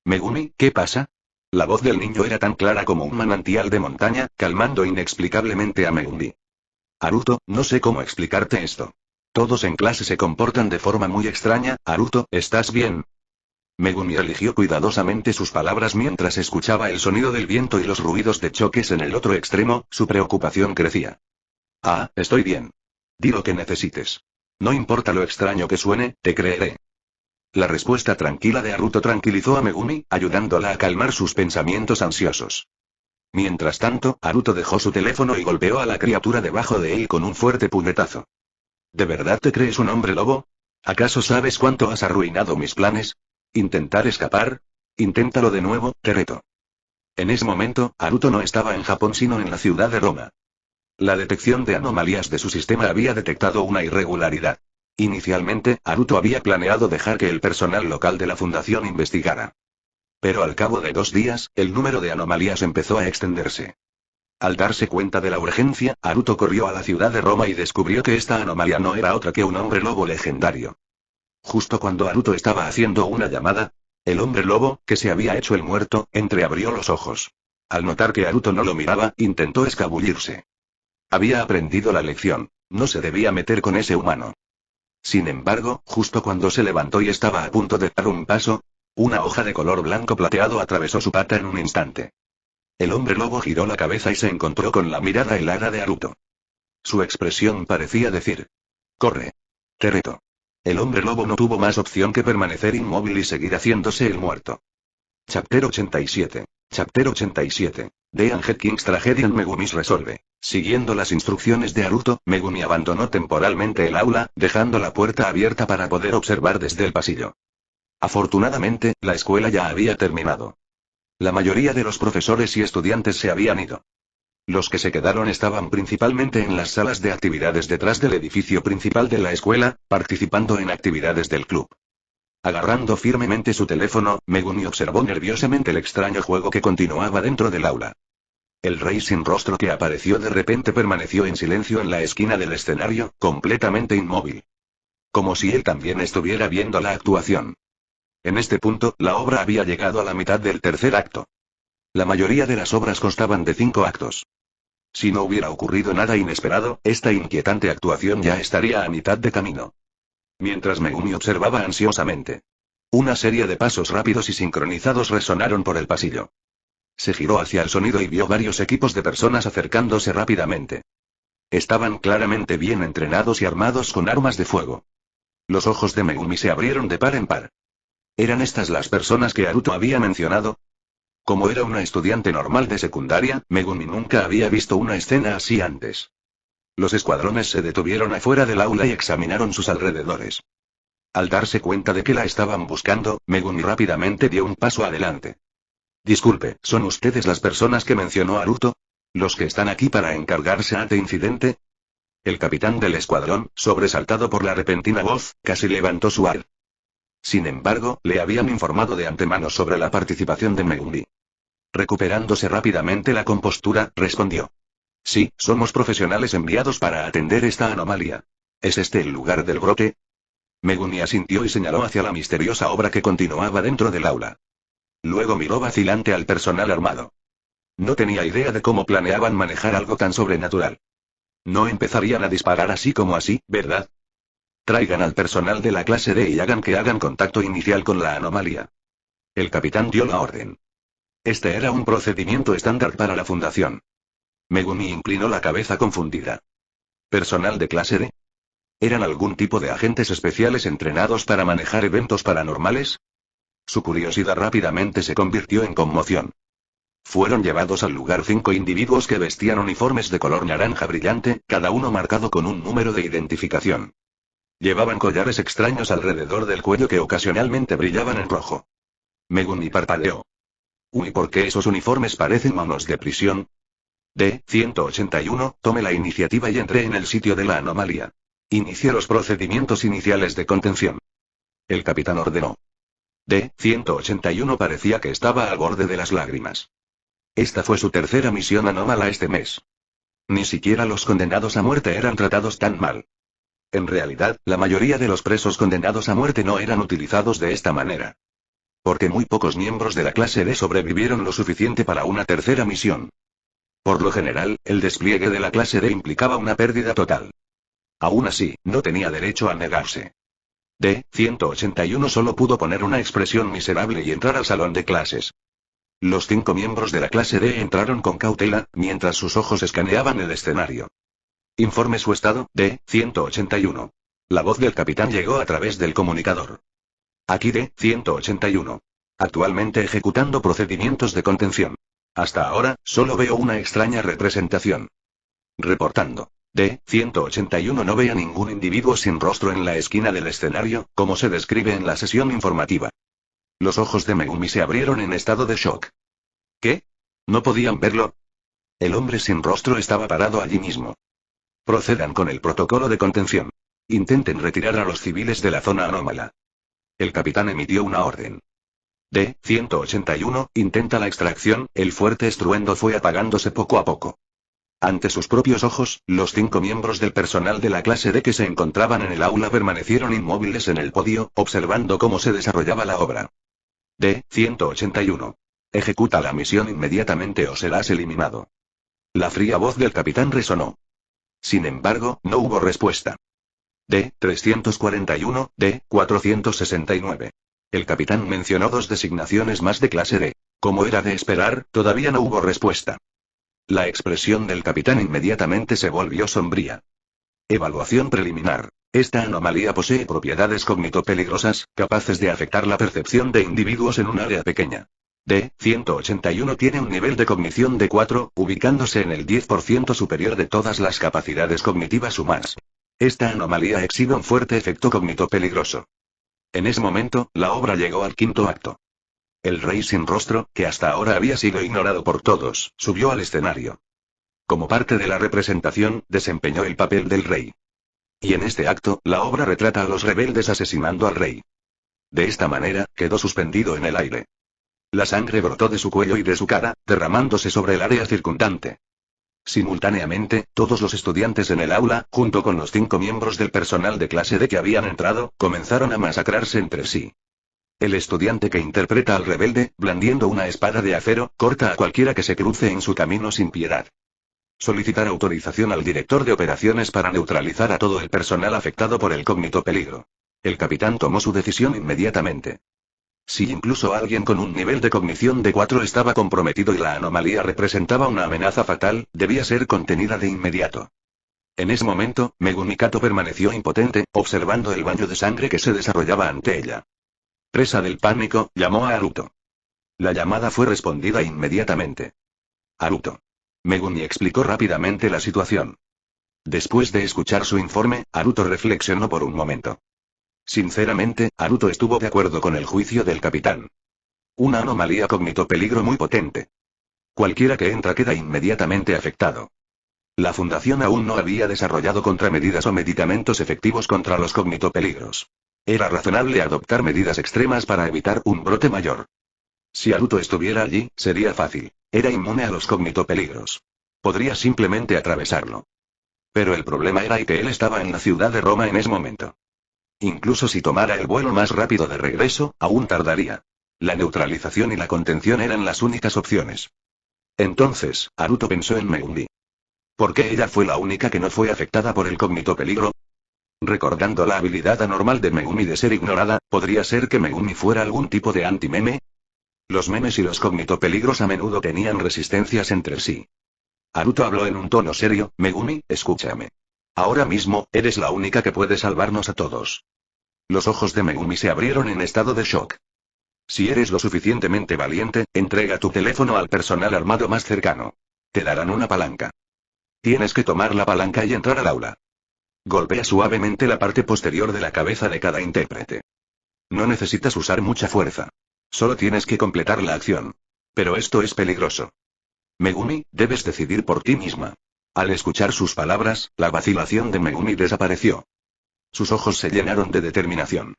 Megumi, ¿qué pasa? La voz del niño era tan clara como un manantial de montaña, calmando inexplicablemente a Megumi. Haruto, no sé cómo explicarte esto. Todos en clase se comportan de forma muy extraña. Haruto, ¿estás bien? Megumi eligió cuidadosamente sus palabras mientras escuchaba el sonido del viento y los ruidos de choques en el otro extremo, su preocupación crecía. Ah, estoy bien. Di lo que necesites. No importa lo extraño que suene, te creeré. La respuesta tranquila de Haruto tranquilizó a Megumi, ayudándola a calmar sus pensamientos ansiosos. Mientras tanto, Haruto dejó su teléfono y golpeó a la criatura debajo de él con un fuerte puñetazo. ¿De verdad te crees un hombre lobo? ¿Acaso sabes cuánto has arruinado mis planes? ¿Intentar escapar? Inténtalo de nuevo, te reto. En ese momento, Haruto no estaba en Japón sino en la ciudad de Roma. La detección de anomalías de su sistema había detectado una irregularidad. Inicialmente, Haruto había planeado dejar que el personal local de la fundación investigara. Pero al cabo de 2 días, el número de anomalías empezó a extenderse. Al darse cuenta de la urgencia, Haruto corrió a la ciudad de Roma y descubrió que esta anomalía no era otra que un hombre lobo legendario. Justo cuando Haruto estaba haciendo una llamada, el hombre lobo, que se había hecho el muerto, entreabrió los ojos. Al notar que Haruto no lo miraba, intentó escabullirse. Había aprendido la lección, no se debía meter con ese humano. Sin embargo, justo cuando se levantó y estaba a punto de dar un paso, una hoja de color blanco plateado atravesó su pata en un instante. El hombre lobo giró la cabeza y se encontró con la mirada helada de Haruto. Su expresión parecía decir: corre. Te reto. El hombre lobo no tuvo más opción que permanecer inmóvil y seguir haciéndose el muerto. Chapter 87. Chapter 87. The Angel King's Tragedian Megumi's Resolve. Siguiendo las instrucciones de Haruto, Megumi abandonó temporalmente el aula, dejando la puerta abierta para poder observar desde el pasillo. Afortunadamente, la escuela ya había terminado. La mayoría de los profesores y estudiantes se habían ido. Los que se quedaron estaban principalmente en las salas de actividades detrás del edificio principal de la escuela, participando en actividades del club. Agarrando firmemente su teléfono, Megumi observó nerviosamente el extraño juego que continuaba dentro del aula. El rey sin rostro que apareció de repente permaneció en silencio en la esquina del escenario, completamente inmóvil. Como si él también estuviera viendo la actuación. En este punto, la obra había llegado a la mitad del tercer acto. La mayoría de las obras constaban de 5 actos. Si no hubiera ocurrido nada inesperado, esta inquietante actuación ya estaría a mitad de camino. Mientras Megumi observaba ansiosamente. Una serie de pasos rápidos y sincronizados resonaron por el pasillo. Se giró hacia el sonido y vio varios equipos de personas acercándose rápidamente. Estaban claramente bien entrenados y armados con armas de fuego. Los ojos de Megumi se abrieron de par en par. ¿Eran estas las personas que Haruto había mencionado? Como era una estudiante normal de secundaria, Megumi nunca había visto una escena así antes. Los escuadrones se detuvieron afuera del aula y examinaron sus alrededores. Al darse cuenta de que la estaban buscando, Megumi rápidamente dio un paso adelante. Disculpe, ¿son ustedes las personas que mencionó Haruto? ¿Los que están aquí para encargarse de este incidente? El capitán del escuadrón, sobresaltado por la repentina voz, casi levantó su ar. Sin embargo, le habían informado de antemano sobre la participación de Megumi. Recuperándose rápidamente la compostura, respondió. Sí, somos profesionales enviados para atender esta anomalía. ¿Es este el lugar del brote? Megumi asintió y señaló hacia la misteriosa obra que continuaba dentro del aula. Luego miró vacilante al personal armado. No tenía idea de cómo planeaban manejar algo tan sobrenatural. No empezarían a disparar así como así, ¿verdad? Traigan al personal de la clase D y hagan que hagan contacto inicial con la anomalía. El capitán dio la orden. Este era un procedimiento estándar para la fundación. Megumi inclinó la cabeza confundida. ¿Personal de clase D? ¿Eran algún tipo de agentes especiales entrenados para manejar eventos paranormales? Su curiosidad rápidamente se convirtió en conmoción. Fueron llevados al lugar 5 individuos que vestían uniformes de color naranja brillante, cada uno marcado con un número de identificación. Llevaban collares extraños alrededor del cuello que ocasionalmente brillaban en rojo. Megumi parpadeó. Uy, ¿por qué esos uniformes parecen manos de prisión? D-181, tome la iniciativa y entré en el sitio de la anomalía. Inicie los procedimientos iniciales de contención. El capitán ordenó. D-181 parecía que estaba al borde de las lágrimas. Esta fue su tercera misión anómala este mes. Ni siquiera los condenados a muerte eran tratados tan mal. En realidad, la mayoría de los presos condenados a muerte no eran utilizados de esta manera. Porque muy pocos miembros de la clase D sobrevivieron lo suficiente para una tercera misión. Por lo general, el despliegue de la clase D implicaba una pérdida total. Aún así, no tenía derecho a negarse. D-181 solo pudo poner una expresión miserable y entrar al salón de clases. Los 5 miembros de la clase D entraron con cautela, mientras sus ojos escaneaban el escenario. Informe su estado, D-181. La voz del capitán llegó a través del comunicador. Aquí D-181. Actualmente ejecutando procedimientos de contención. Hasta ahora, solo veo una extraña representación. Reportando. D-181 no ve a ningún individuo sin rostro en la esquina del escenario, como se describe en la sesión informativa. Los ojos de Megumi se abrieron en estado de shock. ¿Qué? ¿No podían verlo? El hombre sin rostro estaba parado allí mismo. Procedan con el protocolo de contención. Intenten retirar a los civiles de la zona anómala. El capitán emitió una orden. D-181, intenta la extracción, el fuerte estruendo fue apagándose poco a poco. Ante sus propios ojos, los 5 miembros del personal de la clase D que se encontraban en el aula permanecieron inmóviles en el podio, observando cómo se desarrollaba la obra. D-181. Ejecuta la misión inmediatamente o serás eliminado. La fría voz del capitán resonó. Sin embargo, no hubo respuesta. D-341, D-469. El capitán mencionó 2 designaciones más de clase D. Como era de esperar, todavía no hubo respuesta. La expresión del capitán inmediatamente se volvió sombría. Evaluación preliminar. Esta anomalía posee propiedades cognitopeligrosas, capaces de afectar la percepción de individuos en un área pequeña. D-181 tiene un nivel de cognición de 4, ubicándose en el 10% superior de todas las capacidades cognitivas humanas. Esta anomalía exhibe un fuerte efecto cognitopeligroso. En ese momento, la obra llegó al 5.º acto. El rey sin rostro, que hasta ahora había sido ignorado por todos, subió al escenario. Como parte de la representación, desempeñó el papel del rey. Y en este acto, la obra retrata a los rebeldes asesinando al rey. De esta manera, quedó suspendido en el aire. La sangre brotó de su cuello y de su cara, derramándose sobre el área circundante. Simultáneamente, todos los estudiantes en el aula, junto con los 5 miembros del personal de clase D que habían entrado, comenzaron a masacrarse entre sí. El estudiante que interpreta al rebelde, blandiendo una espada de acero, corta a cualquiera que se cruce en su camino sin piedad. Solicitar autorización al director de operaciones para neutralizar a todo el personal afectado por el cognitopeligro. El capitán tomó su decisión inmediatamente. Si incluso alguien con un nivel de cognición de 4 estaba comprometido y la anomalía representaba una amenaza fatal, debía ser contenida de inmediato. En ese momento, Megumi Kato permaneció impotente, observando el baño de sangre que se desarrollaba ante ella. Presa del pánico, llamó a Haruto. La llamada fue respondida inmediatamente. Haruto. Megumi explicó rápidamente la situación. Después de escuchar su informe, Haruto reflexionó por un momento. Sinceramente, Haruto estuvo de acuerdo con el juicio del capitán. Una anomalía cognitopeligro muy potente. Cualquiera que entra queda inmediatamente afectado. La Fundación aún no había desarrollado contramedidas o medicamentos efectivos contra los cognitopeligros. Era razonable adoptar medidas extremas para evitar un brote mayor. Si Aruto estuviera allí, sería fácil. Era inmune a los cognitopeligros. Podría simplemente atravesarlo. Pero el problema era que él estaba en la ciudad de Roma en ese momento. Incluso si tomara el vuelo más rápido de regreso, aún tardaría. La neutralización y la contención eran las únicas opciones. Entonces, Aruto pensó en Megumi. ¿Por qué ella fue la única que no fue afectada por el cognitopeligro? Recordando la habilidad anormal de Megumi de ser ignorada, ¿podría ser que Megumi fuera algún tipo de anti-meme? Los memes y los cognitopeligros a menudo tenían resistencias entre sí. Aruto habló en un tono serio: Megumi, escúchame. Ahora mismo, eres la única que puede salvarnos a todos. Los ojos de Megumi se abrieron en estado de shock. Si eres lo suficientemente valiente, entrega tu teléfono al personal armado más cercano. Te darán una palanca. Tienes que tomar la palanca y entrar al aula. Golpea suavemente la parte posterior de la cabeza de cada intérprete. No necesitas usar mucha fuerza. Solo tienes que completar la acción. Pero esto es peligroso. Megumi, debes decidir por ti misma. Al escuchar sus palabras, la vacilación de Megumi desapareció. Sus ojos se llenaron de determinación.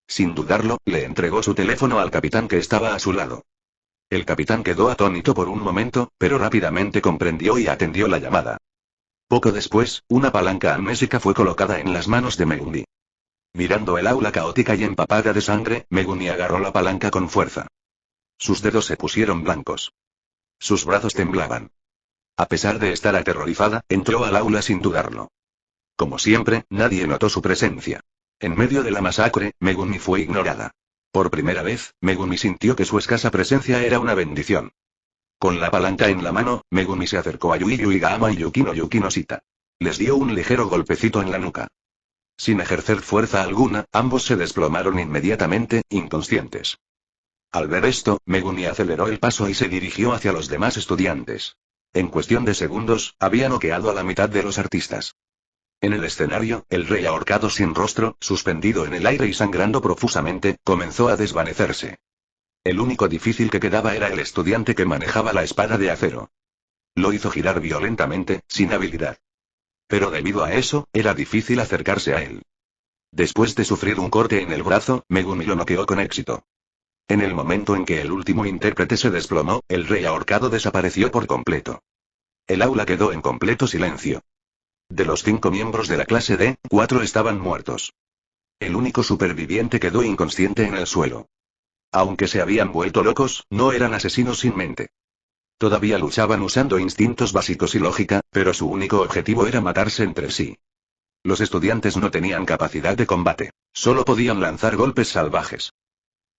Sin dudarlo, le entregó su teléfono al capitán que estaba a su lado. El capitán quedó atónito por un momento, pero rápidamente comprendió y atendió la llamada. Poco después, una palanca amnésica fue colocada en las manos de Megumi. Mirando el aula caótica y empapada de sangre, Megumi agarró la palanca con fuerza. Sus dedos se pusieron blancos. Sus brazos temblaban. A pesar de estar aterrorizada, entró al aula sin dudarlo. Como siempre, nadie notó su presencia. En medio de la masacre, Megumi fue ignorada. Por primera vez, Megumi sintió que su escasa presencia era una bendición. Con la palanca en la mano, Megumi se acercó a Yui Yuigahama y Yukino Shita. Les dio un ligero golpecito en la nuca. Sin ejercer fuerza alguna, ambos se desplomaron inmediatamente, inconscientes. Al ver esto, Megumi aceleró el paso y se dirigió hacia los demás estudiantes. En cuestión de segundos, había noqueado a la mitad de los artistas. En el escenario, el rey ahorcado sin rostro, suspendido en el aire y sangrando profusamente, comenzó a desvanecerse. El único difícil que quedaba era el estudiante que manejaba la espada de acero. Lo hizo girar violentamente, sin habilidad. Pero debido a eso, era difícil acercarse a él. Después de sufrir un corte en el brazo, Megumi lo noqueó con éxito. En el momento en que el último intérprete se desplomó, el rey ahorcado desapareció por completo. El aula quedó en completo silencio. De los 5 miembros de la clase D, 4 estaban muertos. El único superviviente quedó inconsciente en el suelo. Aunque se habían vuelto locos, no eran asesinos sin mente. Todavía luchaban usando instintos básicos y lógica, pero su único objetivo era matarse entre sí. Los estudiantes no tenían capacidad de combate, solo podían lanzar golpes salvajes.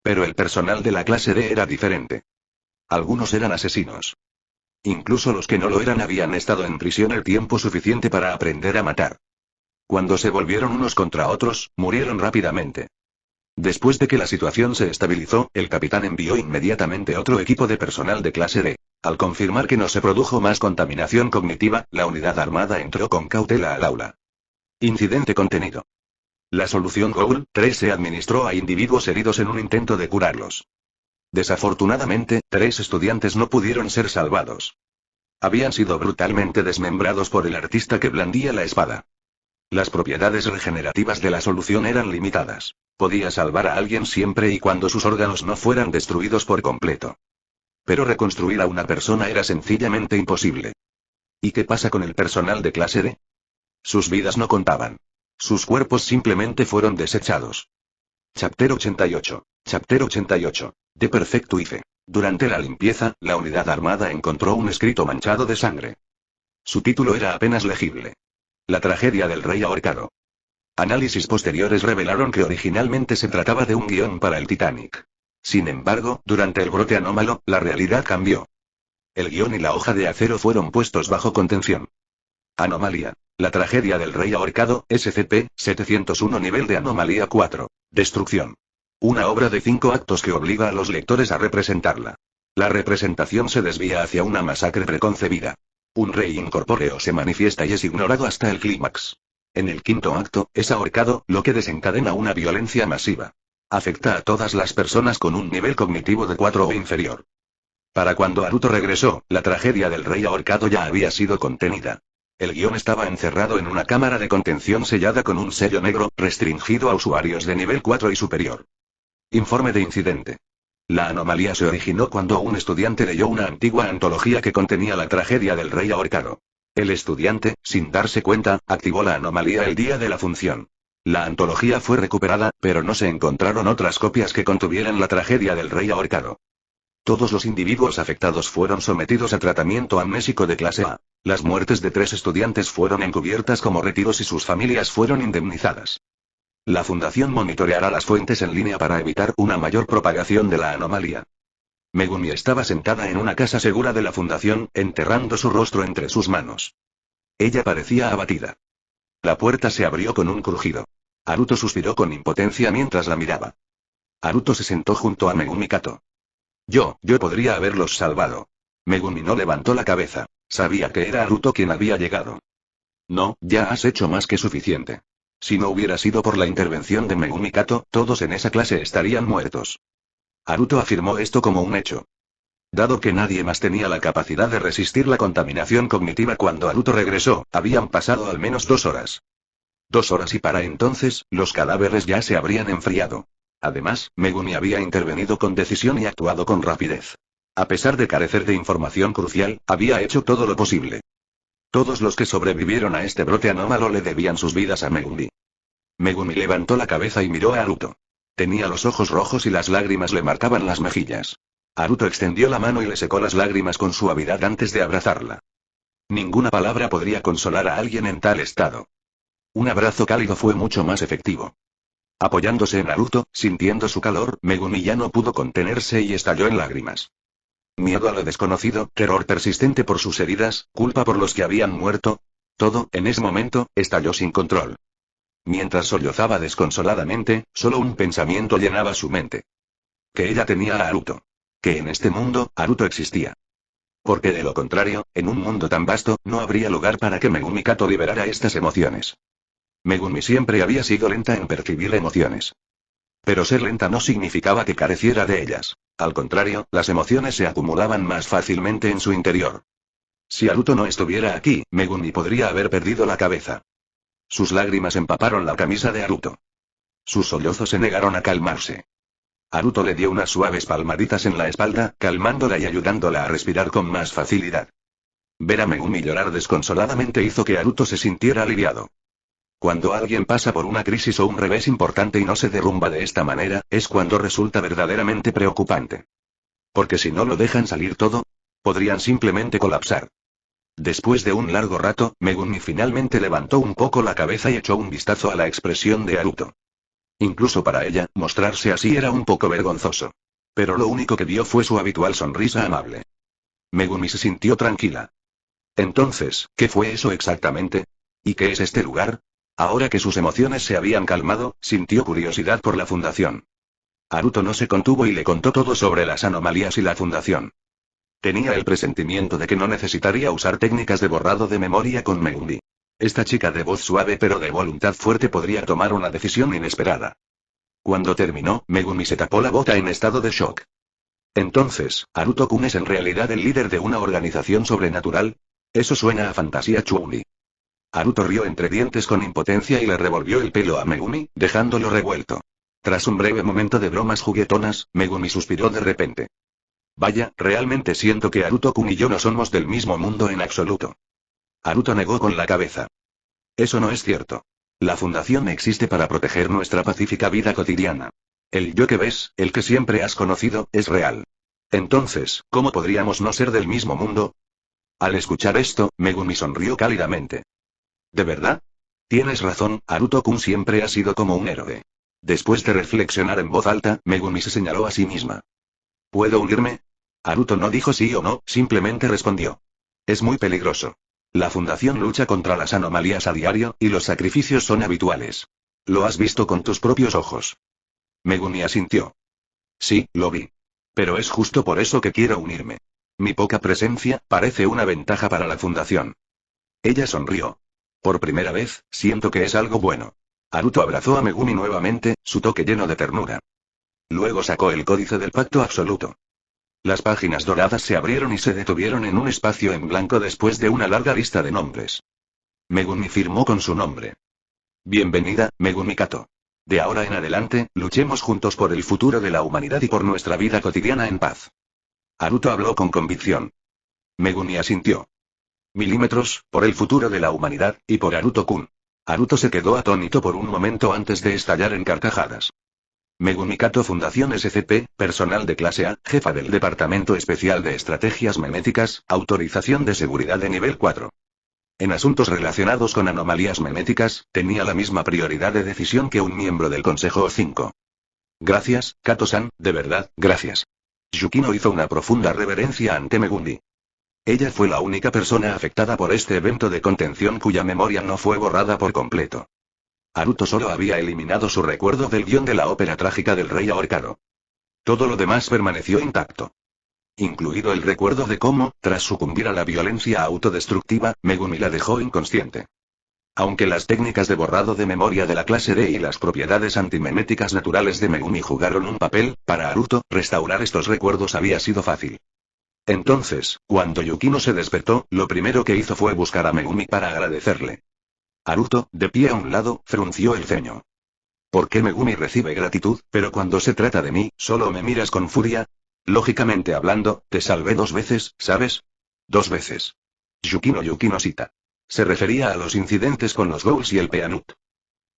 Pero el personal de la clase D era diferente. Algunos eran asesinos. Incluso los que no lo eran habían estado en prisión el tiempo suficiente para aprender a matar. Cuando se volvieron unos contra otros, murieron rápidamente. Después de que la situación se estabilizó, el capitán envió inmediatamente otro equipo de personal de clase D. Al confirmar que no se produjo más contaminación cognitiva, la unidad armada entró con cautela al aula. Incidente contenido. La solución Goul 3 se administró a individuos heridos en un intento de curarlos. Desafortunadamente, 3 estudiantes no pudieron ser salvados. Habían sido brutalmente desmembrados por el artista que blandía la espada. Las propiedades regenerativas de la solución eran limitadas. Podía salvar a alguien siempre y cuando sus órganos no fueran destruidos por completo. Pero reconstruir a una persona era sencillamente imposible. ¿Y qué pasa con el personal de clase D? Sus vidas no contaban. Sus cuerpos simplemente fueron desechados. Chapter 88. Chapter 88. De Perfecto Ife. Durante la limpieza, la unidad armada encontró un escrito manchado de sangre. Su título era apenas legible. La tragedia del rey ahorcado. Análisis posteriores revelaron que originalmente se trataba de un guión para el Titanic. Sin embargo, durante el brote anómalo, la realidad cambió. El guión y la hoja de acero fueron puestos bajo contención. Anomalía. La tragedia del rey ahorcado, SCP-701 nivel de anomalía 4. Destrucción. Una obra de 5 actos que obliga a los lectores a representarla. La representación se desvía hacia una masacre preconcebida. Un rey incorpóreo se manifiesta y es ignorado hasta el clímax. En el 5.º acto, es ahorcado, lo que desencadena una violencia masiva. Afecta a todas las personas con un nivel cognitivo de 4 o inferior. Para cuando Haruto regresó, la tragedia del rey ahorcado ya había sido contenida. El guión estaba encerrado en una cámara de contención sellada con un sello negro, restringido a usuarios de nivel 4 y superior. Informe de incidente. La anomalía se originó cuando un estudiante leyó una antigua antología que contenía la tragedia del rey ahorcado. El estudiante, sin darse cuenta, activó la anomalía el día de la función. La antología fue recuperada, pero no se encontraron otras copias que contuvieran la tragedia del rey ahorcado. Todos los individuos afectados fueron sometidos a tratamiento amnésico de clase A. Las muertes de 3 estudiantes fueron encubiertas como retiros y sus familias fueron indemnizadas. La fundación monitoreará las fuentes en línea para evitar una mayor propagación de la anomalía. Megumi estaba sentada en una casa segura de la fundación, enterrando su rostro entre sus manos. Ella parecía abatida. La puerta se abrió con un crujido. Haruto suspiró con impotencia mientras la miraba. Haruto se sentó junto a Megumi Kato. Yo podría haberlos salvado. Megumi no levantó la cabeza. Sabía que era Haruto quien había llegado. No, ya has hecho más que suficiente. Si no hubiera sido por la intervención de Megumi Kato, todos en esa clase estarían muertos. Haruto afirmó esto como un hecho. Dado que nadie más tenía la capacidad de resistir la contaminación cognitiva cuando Haruto regresó, habían pasado al menos 2 horas. 2 horas y para entonces, los cadáveres ya se habrían enfriado. Además, Megumi había intervenido con decisión y actuado con rapidez. A pesar de carecer de información crucial, había hecho todo lo posible. Todos los que sobrevivieron a este brote anómalo le debían sus vidas a Megumi. Megumi levantó la cabeza y miró a Haruto. Tenía los ojos rojos y las lágrimas le marcaban las mejillas. Haruto extendió la mano y le secó las lágrimas con suavidad antes de abrazarla. Ninguna palabra podría consolar a alguien en tal estado. Un abrazo cálido fue mucho más efectivo. Apoyándose en Haruto, sintiendo su calor, Megumi ya no pudo contenerse y estalló en lágrimas. Miedo a lo desconocido, terror persistente por sus heridas, culpa por los que habían muerto. Todo, en ese momento, estalló sin control. Mientras sollozaba desconsoladamente, solo un pensamiento llenaba su mente. Que ella tenía a Haruto. Que en este mundo, Haruto existía. Porque de lo contrario, en un mundo tan vasto, no habría lugar para que Megumi Kato liberara estas emociones. Megumi siempre había sido lenta en percibir emociones. Pero ser lenta no significaba que careciera de ellas. Al contrario, las emociones se acumulaban más fácilmente en su interior. Si Haruto no estuviera aquí, Megumi podría haber perdido la cabeza. Sus lágrimas empaparon la camisa de Haruto. Sus sollozos se negaron a calmarse. Haruto le dio unas suaves palmaditas en la espalda, calmándola y ayudándola a respirar con más facilidad. Ver a Megumi llorar desconsoladamente hizo que Haruto se sintiera aliviado. Cuando alguien pasa por una crisis o un revés importante y no se derrumba de esta manera, es cuando resulta verdaderamente preocupante. Porque si no lo dejan salir todo, podrían simplemente colapsar. Después de un largo rato, Megumi finalmente levantó un poco la cabeza y echó un vistazo a la expresión de Haruto. Incluso para ella, mostrarse así era un poco vergonzoso. Pero lo único que vio fue su habitual sonrisa amable. Megumi se sintió tranquila. Entonces, ¿qué fue eso exactamente? ¿Y qué es este lugar? Ahora que sus emociones se habían calmado, sintió curiosidad por la fundación. Haruto no se contuvo y le contó todo sobre las anomalías y la fundación. Tenía el presentimiento de que no necesitaría usar técnicas de borrado de memoria con Megumi. Esta chica de voz suave pero de voluntad fuerte podría tomar una decisión inesperada. Cuando terminó, Megumi se tapó la boca en estado de shock. Entonces, ¿Haruto-kun es en realidad el líder de una organización sobrenatural? Eso suena a fantasía chuli. Haruto rió entre dientes con impotencia y le revolvió el pelo a Megumi, dejándolo revuelto. Tras un breve momento de bromas juguetonas, Megumi suspiró de repente. Vaya, realmente siento que Haruto-kun y yo no somos del mismo mundo en absoluto. Haruto negó con la cabeza. Eso no es cierto. La fundación existe para proteger nuestra pacífica vida cotidiana. El yo que ves, el que siempre has conocido, es real. Entonces, ¿cómo podríamos no ser del mismo mundo? Al escuchar esto, Megumi sonrió cálidamente. ¿De verdad? Tienes razón, Haruto-kun siempre ha sido como un héroe. Después de reflexionar en voz alta, Megumi se señaló a sí misma. ¿Puedo unirme? Haruto no dijo sí o no, simplemente respondió. Es muy peligroso. La fundación lucha contra las anomalías a diario, y los sacrificios son habituales. Lo has visto con tus propios ojos. Megumi asintió. Sí, lo vi. Pero es justo por eso que quiero unirme. Mi poca presencia, parece una ventaja para la fundación. Ella sonrió. Por primera vez, siento que es algo bueno. Haruto abrazó a Megumi nuevamente, su toque lleno de ternura. Luego sacó el códice del pacto absoluto. Las páginas doradas se abrieron y se detuvieron en un espacio en blanco después de una larga lista de nombres. Megumi firmó con su nombre. Bienvenida, Megumi Kato. De ahora en adelante, luchemos juntos por el futuro de la humanidad y por nuestra vida cotidiana en paz. Haruto habló con convicción. Megumi asintió. Milímetros, por el futuro de la humanidad, y por Haruto-kun. Haruto se quedó atónito por un momento antes de estallar en carcajadas. Megumi Kato Fundación SCP, personal de clase A, jefa del Departamento Especial de Estrategias Meméticas, autorización de seguridad de nivel 4. En asuntos relacionados con anomalías meméticas, tenía la misma prioridad de decisión que un miembro del Consejo O5. Gracias, Kato-san, de verdad, gracias. Yukino hizo una profunda reverencia ante Megumi. Ella fue la única persona afectada por este evento de contención cuya memoria no fue borrada por completo. Haruto solo había eliminado su recuerdo del guión de la ópera trágica del rey ahorcado. Todo lo demás permaneció intacto. Incluido el recuerdo de cómo, tras sucumbir a la violencia autodestructiva, Megumi la dejó inconsciente. Aunque las técnicas de borrado de memoria de la clase D y las propiedades antimeméticas naturales de Megumi jugaron un papel, para Haruto, restaurar estos recuerdos había sido fácil. Entonces, cuando Yukino se despertó, lo primero que hizo fue buscar a Megumi para agradecerle. Haruto, de pie a un lado, frunció el ceño. ¿Por qué Megumi recibe gratitud, pero cuando se trata de mí, solo me miras con furia? Lógicamente hablando, te salvé 2 veces, ¿sabes? 2 veces. Yukino cita. Se refería a los incidentes con los Ghouls y el Peanut.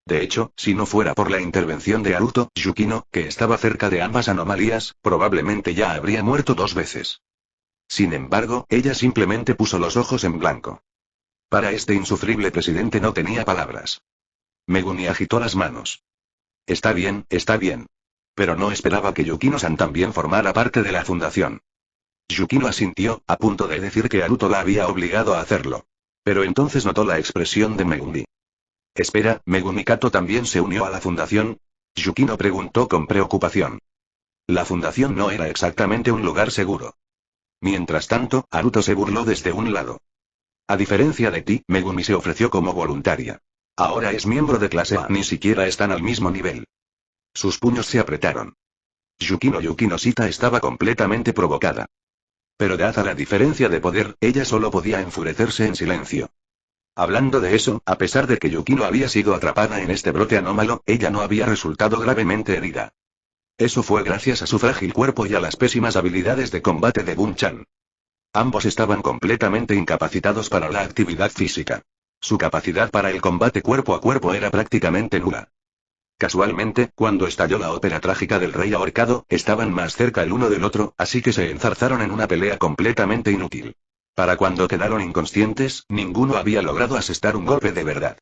De hecho, si no fuera por la intervención de Haruto, Yukino, que estaba cerca de ambas anomalías, probablemente ya habría muerto 2 veces. Sin embargo, ella simplemente puso los ojos en blanco. Para este insufrible presidente no tenía palabras. Megumi agitó las manos. Está bien, está bien. Pero no esperaba que Yukino-san también formara parte de la fundación. Yukino asintió, a punto de decir que Haruto la había obligado a hacerlo. Pero entonces notó la expresión de Megumi. Espera, ¿Megumi Kato también se unió a la fundación? Yukino preguntó con preocupación. La fundación no era exactamente un lugar seguro. Mientras tanto, Haruto se burló desde un lado. A diferencia de ti, Megumi se ofreció como voluntaria. Ahora es miembro de clase A, ni siquiera están al mismo nivel. Sus puños se apretaron. Yukino Shita estaba completamente provocada. Pero dada la diferencia de poder, ella solo podía enfurecerse en silencio. Hablando de eso, a pesar de que Yukino había sido atrapada en este brote anómalo, ella no había resultado gravemente herida. Eso fue gracias a su frágil cuerpo y a las pésimas habilidades de combate de Bun-chan. Ambos estaban completamente incapacitados para la actividad física. Su capacidad para el combate cuerpo a cuerpo era prácticamente nula. Casualmente, cuando estalló la ópera trágica del rey ahorcado, estaban más cerca el uno del otro, así que se enzarzaron en una pelea completamente inútil. Para cuando quedaron inconscientes, ninguno había logrado asestar un golpe de verdad.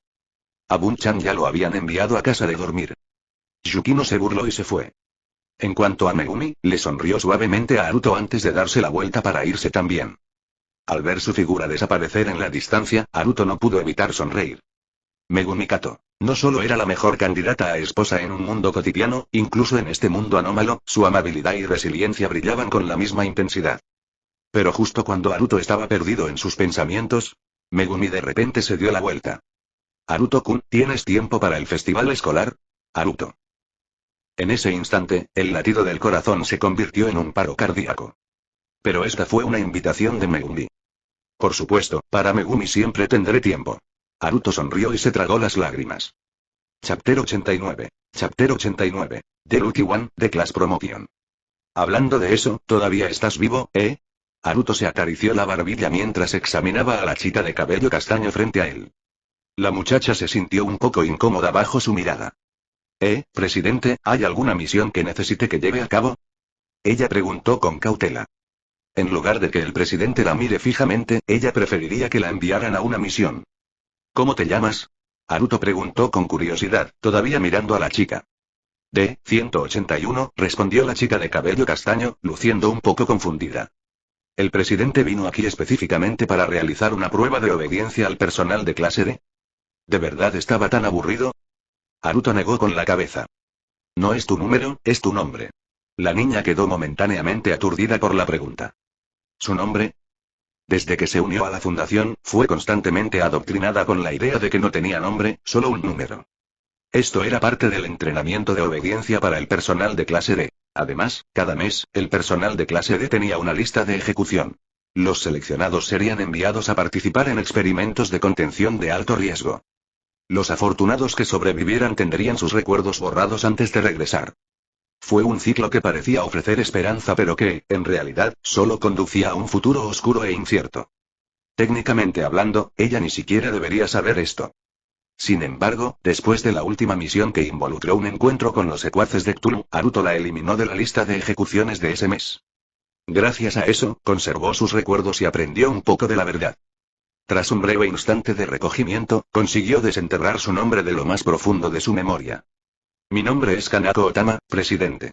A Bun-chan ya lo habían enviado a casa de dormir. Yukino se burló y se fue. En cuanto a Megumi, le sonrió suavemente a Haruto antes de darse la vuelta para irse también. Al ver su figura desaparecer en la distancia, Haruto no pudo evitar sonreír. Megumi Kato. No solo era la mejor candidata a esposa en un mundo cotidiano, incluso en este mundo anómalo, su amabilidad y resiliencia brillaban con la misma intensidad. Pero justo cuando Haruto estaba perdido en sus pensamientos, Megumi de repente se dio la vuelta. Haruto-kun, ¿tienes tiempo para el festival escolar? Haruto. En ese instante, el latido del corazón se convirtió en un paro cardíaco. Pero esta fue una invitación de Megumi. Por supuesto, para Megumi siempre tendré tiempo. Haruto sonrió y se tragó las lágrimas. Chapter 89. Chapter 89. The Lucky One, de Class Promotion. Hablando de eso, ¿todavía estás vivo, eh? Haruto se acarició la barbilla mientras examinaba a la chica de cabello castaño frente a él. La muchacha se sintió un poco incómoda bajo su mirada. Presidente, ¿hay alguna misión que necesite que lleve a cabo? Ella preguntó con cautela. En lugar de que el presidente la mire fijamente, ella preferiría que la enviaran a una misión. ¿Cómo te llamas? Haruto preguntó con curiosidad, todavía mirando a la chica. D-181, respondió la chica de cabello castaño, luciendo un poco confundida. ¿El presidente vino aquí específicamente para realizar una prueba de obediencia al personal de clase D? ¿De verdad estaba tan aburrido? Haruto negó con la cabeza. No es tu número, es tu nombre. La niña quedó momentáneamente aturdida por la pregunta. ¿Su nombre? Desde que se unió a la fundación, fue constantemente adoctrinada con la idea de que no tenía nombre, solo un número. Esto era parte del entrenamiento de obediencia para el personal de clase D. Además, cada mes, el personal de clase D tenía una lista de ejecución. Los seleccionados serían enviados a participar en experimentos de contención de alto riesgo. Los afortunados que sobrevivieran tendrían sus recuerdos borrados antes de regresar. Fue un ciclo que parecía ofrecer esperanza pero que, en realidad, solo conducía a un futuro oscuro e incierto. Técnicamente hablando, ella ni siquiera debería saber esto. Sin embargo, después de la última misión que involucró un encuentro con los secuaces de Cthulhu, Haruto la eliminó de la lista de ejecuciones de ese mes. Gracias a eso, conservó sus recuerdos y aprendió un poco de la verdad. Tras un breve instante de recogimiento, consiguió desenterrar su nombre de lo más profundo de su memoria. Mi nombre es Kanako Otama, presidente.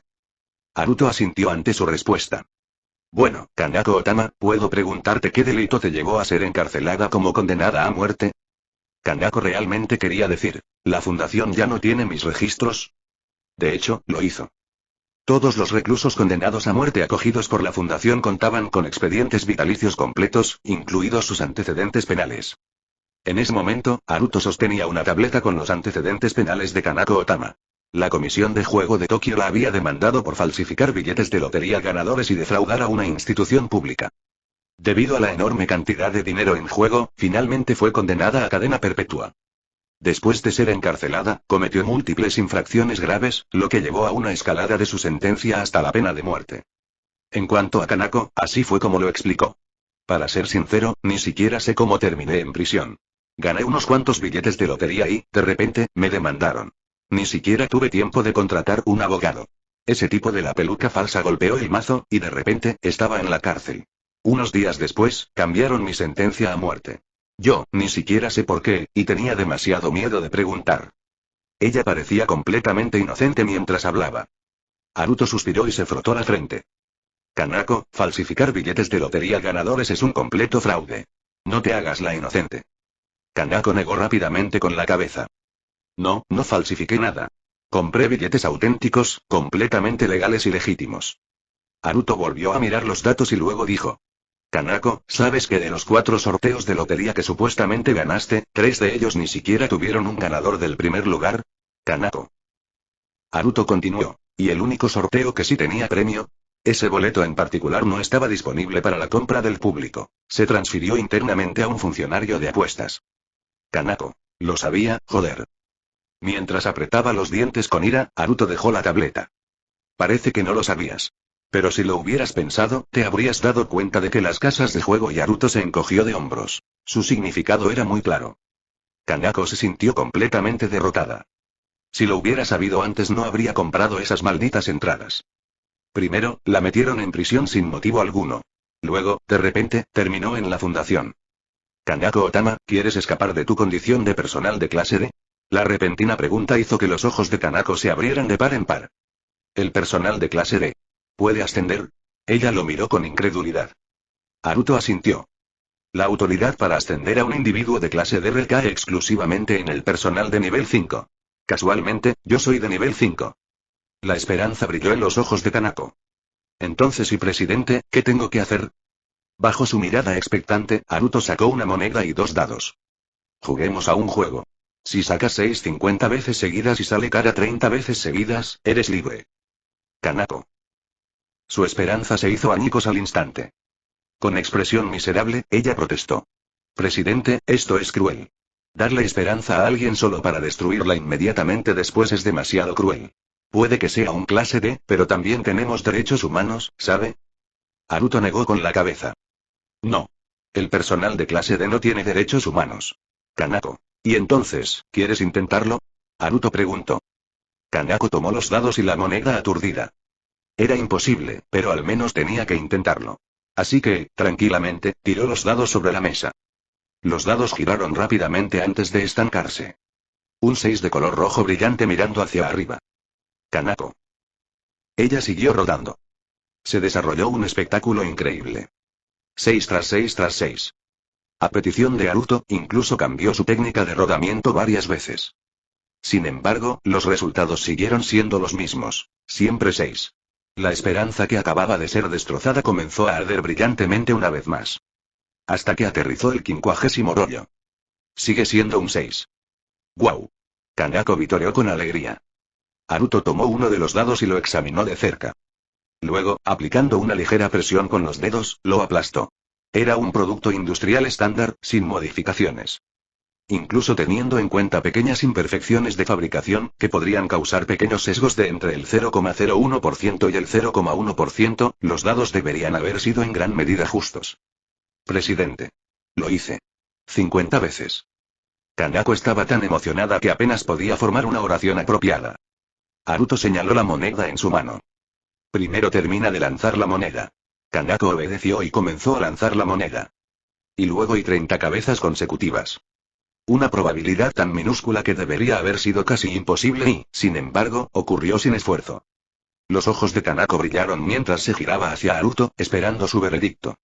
Haruto asintió ante su respuesta. Bueno, Kanako Otama, ¿puedo preguntarte qué delito te llevó a ser encarcelada como condenada a muerte? Kanako realmente quería decir, ¿la fundación ya no tiene mis registros? De hecho, lo hizo. Todos los reclusos condenados a muerte acogidos por la fundación contaban con expedientes vitalicios completos, incluidos sus antecedentes penales. En ese momento, Haruto sostenía una tableta con los antecedentes penales de Kanako Otama. La Comisión de Juego de Tokio la había demandado por falsificar billetes de lotería ganadores y defraudar a una institución pública. Debido a la enorme cantidad de dinero en juego, finalmente fue condenada a cadena perpetua. Después de ser encarcelada, cometió múltiples infracciones graves, lo que llevó a una escalada de su sentencia hasta la pena de muerte. En cuanto a Kanako, así fue como lo explicó. Para ser sincero, ni siquiera sé cómo terminé en prisión. Gané unos cuantos billetes de lotería y, de repente, me demandaron. Ni siquiera tuve tiempo de contratar un abogado. Ese tipo de la peluca falsa golpeó el mazo, y de repente, estaba en la cárcel. Unos días después, cambiaron mi sentencia a muerte. Yo, ni siquiera sé por qué, y tenía demasiado miedo de preguntar. Ella parecía completamente inocente mientras hablaba. Haruto suspiró y se frotó la frente. Kanako, falsificar billetes de lotería ganadores es un completo fraude. No te hagas la inocente. Kanako negó rápidamente con la cabeza. No, no falsifiqué nada. Compré billetes auténticos, completamente legales y legítimos. Haruto volvió a mirar los datos y luego dijo. Kanako, ¿sabes que de los 4 sorteos de lotería que supuestamente ganaste, 3 de ellos ni siquiera tuvieron un ganador del primer lugar? Kanako. Haruto continuó. ¿Y el único sorteo que sí tenía premio? Ese boleto en particular no estaba disponible para la compra del público. Se transfirió internamente a un funcionario de apuestas. Kanako. Lo sabía, joder. Mientras apretaba los dientes con ira, Haruto dejó la tableta. Parece que no lo sabías. Pero si lo hubieras pensado, te habrías dado cuenta de que las casas de juego y Haruto se encogió de hombros. Su significado era muy claro. Kanako se sintió completamente derrotada. Si lo hubiera sabido antes no habría comprado esas malditas entradas. Primero, la metieron en prisión sin motivo alguno. Luego, de repente, terminó en la fundación. Kanako Otama, ¿quieres escapar de tu condición de personal de clase D? La repentina pregunta hizo que los ojos de Kanako se abrieran de par en par. El personal de clase D. ¿Puede ascender? Ella lo miró con incredulidad. Haruto asintió. La autoridad para ascender a un individuo de clase D recae exclusivamente en el personal de nivel 5. Casualmente, yo soy de nivel 5. La esperanza brilló en los ojos de Kanako. Entonces, presidente, ¿qué tengo que hacer? Bajo su mirada expectante, Haruto sacó una moneda y 2 dados. Juguemos a un juego. Si sacas 6 50 veces seguidas y sale cara 30 veces seguidas, eres libre. Kanako. Su esperanza se hizo añicos al instante. Con expresión miserable, ella protestó. Presidente, esto es cruel. Darle esperanza a alguien solo para destruirla inmediatamente después es demasiado cruel. Puede que sea un clase D, pero también tenemos derechos humanos, ¿sabe? Haruto negó con la cabeza. No. El personal de clase D no tiene derechos humanos. Kanako. ¿Y entonces, quieres intentarlo? Haruto preguntó. Kanako tomó los dados y la moneda aturdida. Era imposible, pero al menos tenía que intentarlo. Así que, tranquilamente, tiró los dados sobre la mesa. Los dados giraron rápidamente antes de estancarse. Un 6 de color rojo brillante mirando hacia arriba. Kanako. Ella siguió rodando. Se desarrolló un espectáculo increíble. 6 tras 6 tras 6. A petición de Haruto, incluso cambió su técnica de rodamiento varias veces. Sin embargo, los resultados siguieron siendo los mismos. Siempre 6. La esperanza que acababa de ser destrozada comenzó a arder brillantemente una vez más. Hasta que aterrizó el 50º rollo. Sigue siendo un 6. ¡Guau! Kanako vitoreó con alegría. Haruto tomó uno de los dados y lo examinó de cerca. Luego, aplicando una ligera presión con los dedos, lo aplastó. Era un producto industrial estándar, sin modificaciones. Incluso teniendo en cuenta pequeñas imperfecciones de fabricación, que podrían causar pequeños sesgos de entre el 0,01% y el 0,1%, los dados deberían haber sido en gran medida justos. Presidente. Lo hice. 50 veces. Kanako estaba tan emocionada que apenas podía formar una oración apropiada. Haruto señaló la moneda en su mano. Primero termina de lanzar la moneda. Kanako obedeció y comenzó a lanzar la moneda. Y luego 30 cabezas consecutivas. Una probabilidad tan minúscula que debería haber sido casi imposible y, sin embargo, ocurrió sin esfuerzo. Los ojos de Kanako brillaron mientras se giraba hacia Haruto, esperando su veredicto.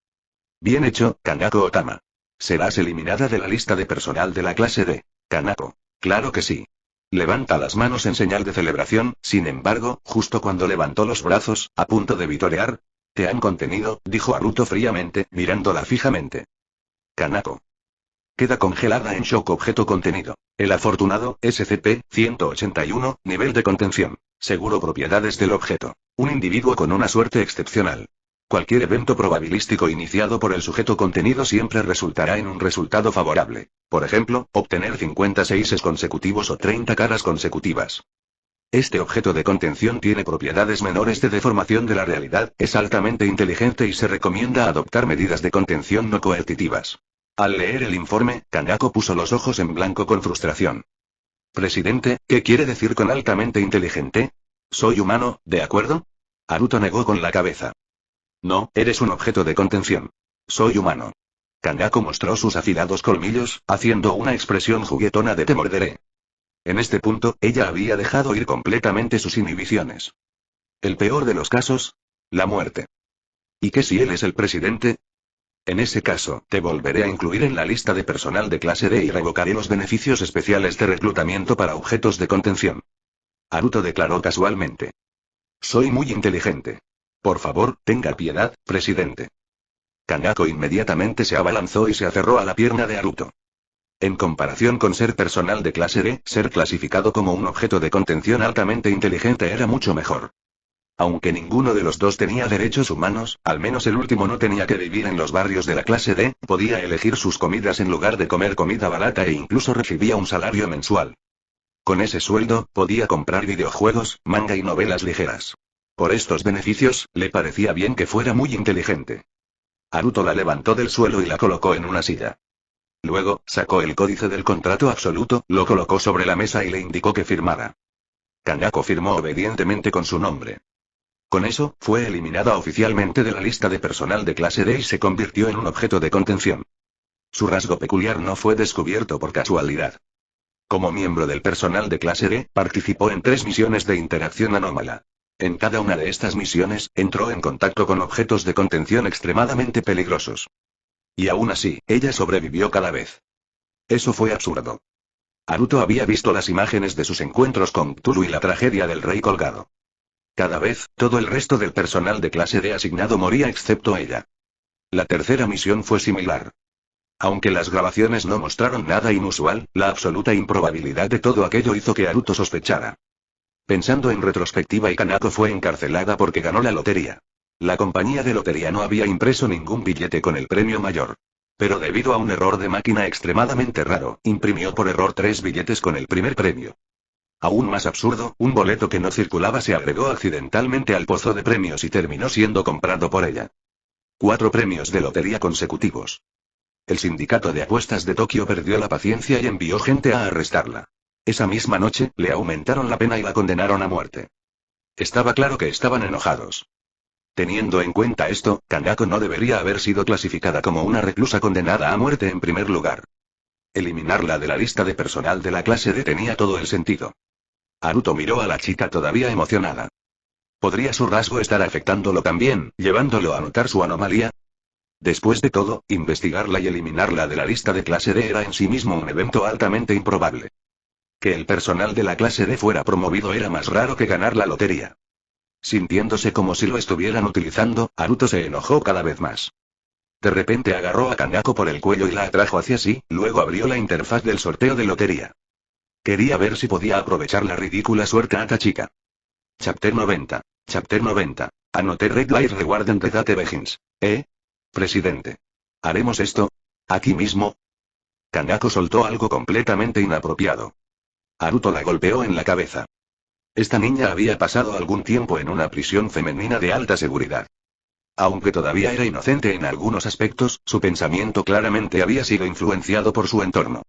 Bien hecho, Kanako Otama. Serás eliminada de la lista de personal de la clase D. Kanako. Claro que sí. Levanta las manos en señal de celebración, sin embargo, justo cuando levantó los brazos, a punto de vitorear. Te han contenido, dijo Haruto fríamente, mirándola fijamente. Kanako. Queda congelada en shock. Objeto contenido. El afortunado, SCP-181, nivel de contención. Seguro propiedades del objeto. Un individuo con una suerte excepcional. Cualquier evento probabilístico iniciado por el sujeto contenido siempre resultará en un resultado favorable. Por ejemplo, obtener 56 consecutivos o 30 caras consecutivas. Este objeto de contención tiene propiedades menores de deformación de la realidad, es altamente inteligente y se recomienda adoptar medidas de contención no coercitivas. Al leer el informe, Kanako puso los ojos en blanco con frustración. Presidente, ¿qué quiere decir con altamente inteligente? Soy humano, ¿de acuerdo? Haruto negó con la cabeza. No, eres un objeto de contención. Soy humano. Kanako mostró sus afilados colmillos, haciendo una expresión juguetona de te morderé. En este punto, ella había dejado ir completamente sus inhibiciones. El peor de los casos, la muerte. ¿Y qué si él es el presidente? En ese caso, te volveré a incluir en la lista de personal de clase D y revocaré los beneficios especiales de reclutamiento para objetos de contención. Haruto declaró casualmente. Soy muy inteligente. Por favor, tenga piedad, presidente. Kanako inmediatamente se abalanzó y se aferró a la pierna de Haruto. En comparación con ser personal de clase D, ser clasificado como un objeto de contención altamente inteligente era mucho mejor. Aunque ninguno de los dos tenía derechos humanos, al menos el último no tenía que vivir en los barrios de la clase D, podía elegir sus comidas en lugar de comer comida barata e incluso recibía un salario mensual. Con ese sueldo, podía comprar videojuegos, manga y novelas ligeras. Por estos beneficios, le parecía bien que fuera muy inteligente. Haruto la levantó del suelo y la colocó en una silla. Luego, sacó el códice del contrato absoluto, lo colocó sobre la mesa y le indicó que firmara. Kanako firmó obedientemente con su nombre. Con eso, fue eliminada oficialmente de la lista de personal de clase D y se convirtió en un objeto de contención. Su rasgo peculiar no fue descubierto por casualidad. Como miembro del personal de clase D, participó en 3 misiones de interacción anómala. En cada una de estas misiones, entró en contacto con objetos de contención extremadamente peligrosos. Y aún así, ella sobrevivió cada vez. Eso fue absurdo. Haruto había visto las imágenes de sus encuentros con Cthulhu y la tragedia del rey colgado. Cada vez, todo el resto del personal de clase D asignado moría excepto ella. La tercera misión fue similar. Aunque las grabaciones no mostraron nada inusual, la absoluta improbabilidad de todo aquello hizo que Haruto sospechara. Pensando en retrospectiva, Kanako fue encarcelada porque ganó la lotería. La compañía de lotería no había impreso ningún billete con el premio mayor. Pero debido a un error de máquina extremadamente raro, imprimió por error 3 billetes con el primer premio. Aún más absurdo, un boleto que no circulaba se agregó accidentalmente al pozo de premios y terminó siendo comprado por ella. 4 premios de lotería consecutivos. El sindicato de apuestas de Tokio perdió la paciencia y envió gente a arrestarla. Esa misma noche, le aumentaron la pena y la condenaron a muerte. Estaba claro que estaban enojados. Teniendo en cuenta esto, Kanako no debería haber sido clasificada como una reclusa condenada a muerte en primer lugar. Eliminarla de la lista de personal de la clase D tenía todo el sentido. Haruto miró a la chica todavía emocionada. ¿Podría su rasgo estar afectándolo también, llevándolo a notar su anomalía? Después de todo, investigarla y eliminarla de la lista de clase D era en sí mismo un evento altamente improbable. Que el personal de la clase D fuera promovido era más raro que ganar la lotería. Sintiéndose como si lo estuvieran utilizando, Haruto se enojó cada vez más. De repente agarró a Kanako por el cuello y la atrajo hacia sí, luego abrió la interfaz del sorteo de lotería. Quería ver si podía aprovechar la ridícula suerte a esta chica. Chapter 90. Chapter 90. Anoté Red Light Rewarding the Date Begins. Presidente. ¿Haremos esto? ¿Aquí mismo? Kanako soltó algo completamente inapropiado. Haruto la golpeó en la cabeza. Esta niña había pasado algún tiempo en una prisión femenina de alta seguridad. Aunque todavía era inocente en algunos aspectos, su pensamiento claramente había sido influenciado por su entorno.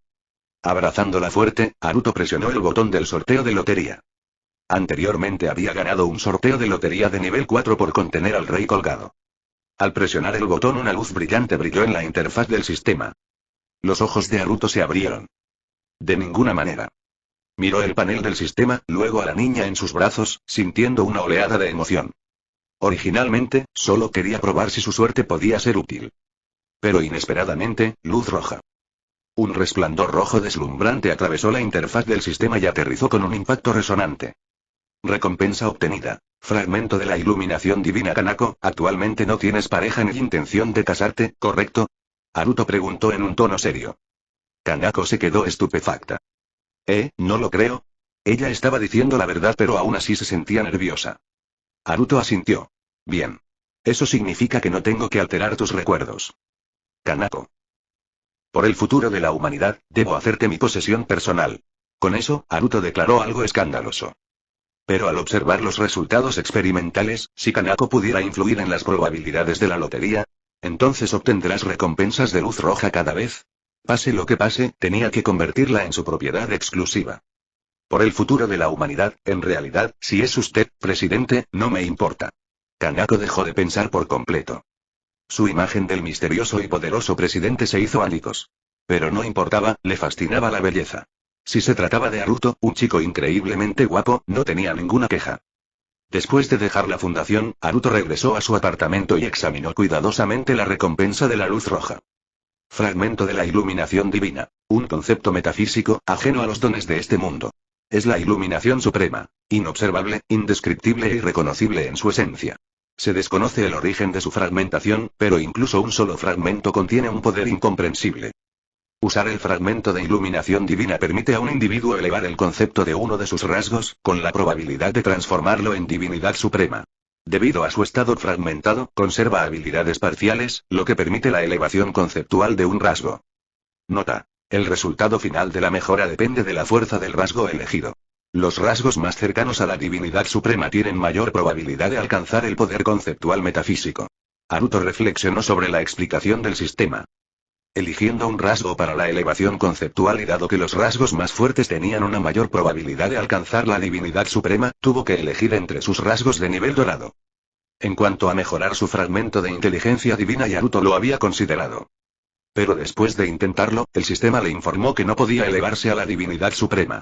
Abrazándola fuerte, Haruto presionó el botón del sorteo de lotería. Anteriormente había ganado un sorteo de lotería de nivel 4 por contener al rey colgado. Al presionar el botón, una luz brillante brilló en la interfaz del sistema. Los ojos de Haruto se abrieron. De ninguna manera. Miró el panel del sistema, luego a la niña en sus brazos, sintiendo una oleada de emoción. Originalmente, solo quería probar si su suerte podía ser útil. Pero inesperadamente, luz roja. Un resplandor rojo deslumbrante atravesó la interfaz del sistema y aterrizó con un impacto resonante. Recompensa obtenida. Fragmento de la iluminación divina. Kanako, actualmente no tienes pareja ni intención de casarte, ¿correcto? Haruto preguntó en un tono serio. Kanako se quedó estupefacta. No lo creo. Ella estaba diciendo la verdad, pero aún así se sentía nerviosa. Haruto asintió. Bien. Eso significa que no tengo que alterar tus recuerdos. Kanako. Por el futuro de la humanidad, debo hacerte mi posesión personal. Con eso, Haruto declaró algo escandaloso. Pero al observar los resultados experimentales, si Kanako pudiera influir en las probabilidades de la lotería, entonces obtendrás recompensas de luz roja cada vez. Pase lo que pase, tenía que convertirla en su propiedad exclusiva. Por el futuro de la humanidad, en realidad, si es usted, presidente, no me importa. Kanako dejó de pensar por completo. Su imagen del misterioso y poderoso presidente se hizo añicos. Pero no importaba, le fascinaba la belleza. Si se trataba de Haruto, un chico increíblemente guapo, no tenía ninguna queja. Después de dejar la fundación, Haruto regresó a su apartamento y examinó cuidadosamente la recompensa de la luz roja. Fragmento de la iluminación divina. Un concepto metafísico, ajeno a los dones de este mundo. Es la iluminación suprema, inobservable, indescriptible e irreconocible en su esencia. Se desconoce el origen de su fragmentación, pero incluso un solo fragmento contiene un poder incomprensible. Usar el fragmento de iluminación divina permite a un individuo elevar el concepto de uno de sus rasgos, con la probabilidad de transformarlo en divinidad suprema. Debido a su estado fragmentado, conserva habilidades parciales, lo que permite la elevación conceptual de un rasgo. Nota. El resultado final de la mejora depende de la fuerza del rasgo elegido. Los rasgos más cercanos a la divinidad suprema tienen mayor probabilidad de alcanzar el poder conceptual metafísico. Haruto reflexionó sobre la explicación del sistema. Eligiendo un rasgo para la elevación conceptual y dado que los rasgos más fuertes tenían una mayor probabilidad de alcanzar la divinidad suprema, tuvo que elegir entre sus rasgos de nivel dorado. En cuanto a mejorar su fragmento de inteligencia divina, Haruto lo había considerado. Pero después de intentarlo, el sistema le informó que no podía elevarse a la divinidad suprema.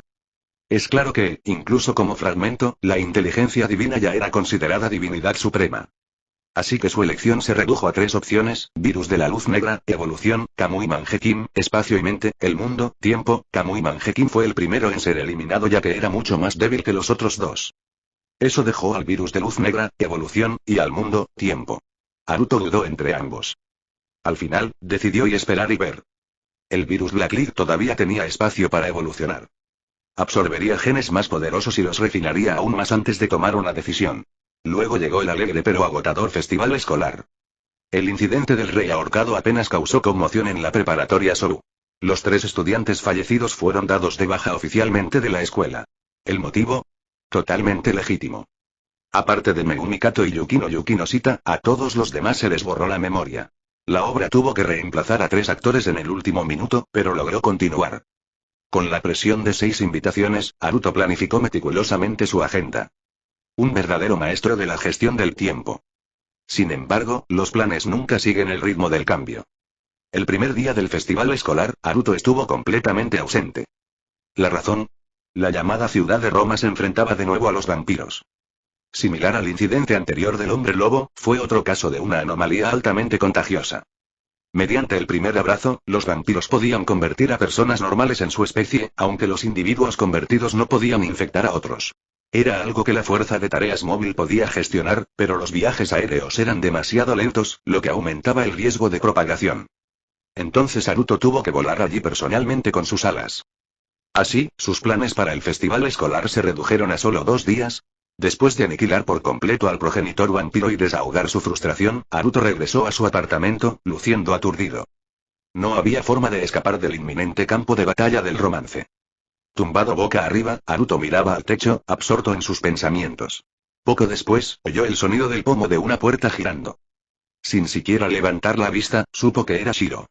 Es claro que, incluso como fragmento, la inteligencia divina ya era considerada divinidad suprema. Así que su elección se redujo a 3 opciones: virus de la luz negra, evolución, Kamui Mangekyou, espacio y mente, el mundo, tiempo. Kamui Mangekyou fue el primero en ser eliminado ya que era mucho más débil que los otros dos. Eso dejó al virus de luz negra, evolución, y al mundo, tiempo. Haruto dudó entre ambos. Al final, decidió esperar y ver. El virus Blacklight todavía tenía espacio para evolucionar. Absorbería genes más poderosos y los refinaría aún más antes de tomar una decisión. Luego llegó el alegre pero agotador festival escolar. El incidente del rey ahorcado apenas causó conmoción en la preparatoria Sobu. Los 3 estudiantes fallecidos fueron dados de baja oficialmente de la escuela. ¿El motivo? Totalmente legítimo. Aparte de Megumi Kato y Yukino Shita, a todos los demás se les borró la memoria. La obra tuvo que reemplazar a 3 actores en el último minuto, pero logró continuar. Con la presión de 6 invitaciones, Haruto planificó meticulosamente su agenda. Un verdadero maestro de la gestión del tiempo. Sin embargo, los planes nunca siguen el ritmo del cambio. El primer día del festival escolar, Haruto estuvo completamente ausente. ¿La razón? La llamada ciudad de Roma se enfrentaba de nuevo a los vampiros. Similar al incidente anterior del hombre lobo, fue otro caso de una anomalía altamente contagiosa. Mediante el primer abrazo, los vampiros podían convertir a personas normales en su especie, aunque los individuos convertidos no podían infectar a otros. Era algo que la fuerza de tareas móvil podía gestionar, pero los viajes aéreos eran demasiado lentos, lo que aumentaba el riesgo de propagación. Entonces Haruto tuvo que volar allí personalmente con sus alas. Así, sus planes para el festival escolar se redujeron a solo 2 días. Después de aniquilar por completo al progenitor vampiro y desahogar su frustración, Haruto regresó a su apartamento, luciendo aturdido. No había forma de escapar del inminente campo de batalla del romance. Tumbado boca arriba, Haruto miraba al techo, absorto en sus pensamientos. Poco después, oyó el sonido del pomo de una puerta girando. Sin siquiera levantar la vista, supo que era Shiro.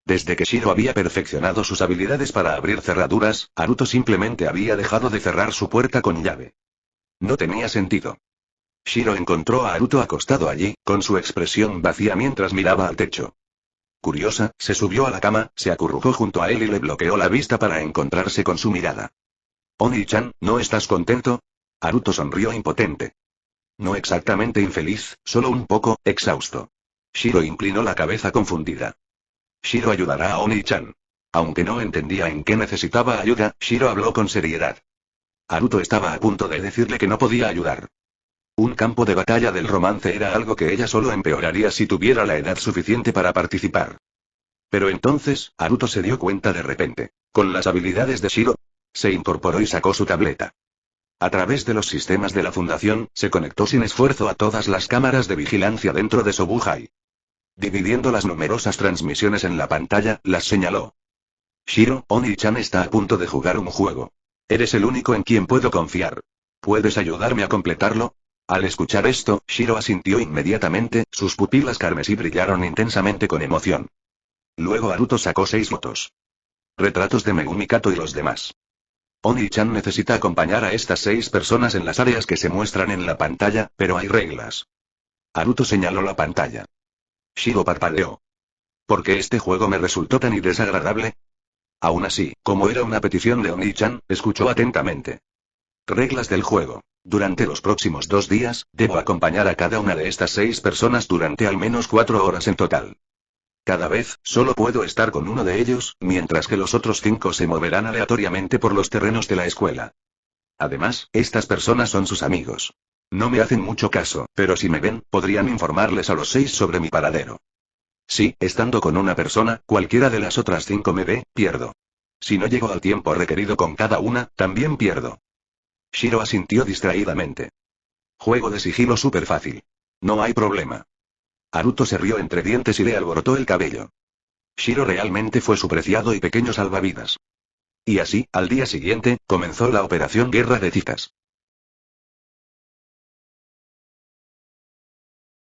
Desde que Shiro había perfeccionado sus habilidades para abrir cerraduras, Haruto simplemente había dejado de cerrar su puerta con llave. No tenía sentido. Shiro encontró a Haruto acostado allí, con su expresión vacía mientras miraba al techo. Curiosa, se subió a la cama, se acurrucó junto a él y le bloqueó la vista para encontrarse con su mirada. «Oni-chan, ¿no estás contento?» Haruto sonrió impotente. No exactamente infeliz, solo un poco exhausto. Shiro inclinó la cabeza confundida. Shiro ayudará a Oni-chan. Aunque no entendía en qué necesitaba ayuda, Shiro habló con seriedad. Haruto estaba a punto de decirle que no podía ayudar. Un campo de batalla del romance era algo que ella solo empeoraría si tuviera la edad suficiente para participar. Pero entonces, Haruto se dio cuenta de repente. Con las habilidades de Shiro, se incorporó y sacó su tableta. A través de los sistemas de la fundación, se conectó sin esfuerzo a todas las cámaras de vigilancia dentro de Sobuhai. Dividiendo las numerosas transmisiones en la pantalla, las señaló. Shiro, Oni-chan está a punto de jugar un juego. Eres el único en quien puedo confiar. ¿Puedes ayudarme a completarlo? Al escuchar esto, Shiro asintió inmediatamente, sus pupilas carmesí brillaron intensamente con emoción. Luego Haruto sacó 6 fotos. Retratos de Megumi Kato y los demás. Oni-chan necesita acompañar a estas 6 personas en las áreas que se muestran en la pantalla, pero hay reglas. Haruto señaló la pantalla. Shiro parpadeó. ¿Por qué este juego me resultó tan desagradable? Aún así, como era una petición de Oni-chan, escuchó atentamente. Reglas del juego. Durante los próximos 2 días, debo acompañar a cada una de estas 6 personas durante al menos 4 horas en total. Cada vez, solo puedo estar con uno de ellos, mientras que los otros 5 se moverán aleatoriamente por los terrenos de la escuela. Además, estas personas son sus amigos. No me hacen mucho caso, pero si me ven, podrían informarles a los 6 sobre mi paradero. Sí, estando con una persona, cualquiera de las otras 5 me ve, pierdo. Si no llego al tiempo requerido con cada una, también pierdo. Shiro asintió distraídamente. Juego de sigilo súper fácil. No hay problema. Haruto se rió entre dientes y le alborotó el cabello. Shiro realmente fue su preciado y pequeño salvavidas. Y así, al día siguiente, comenzó la operación Guerra de Citas.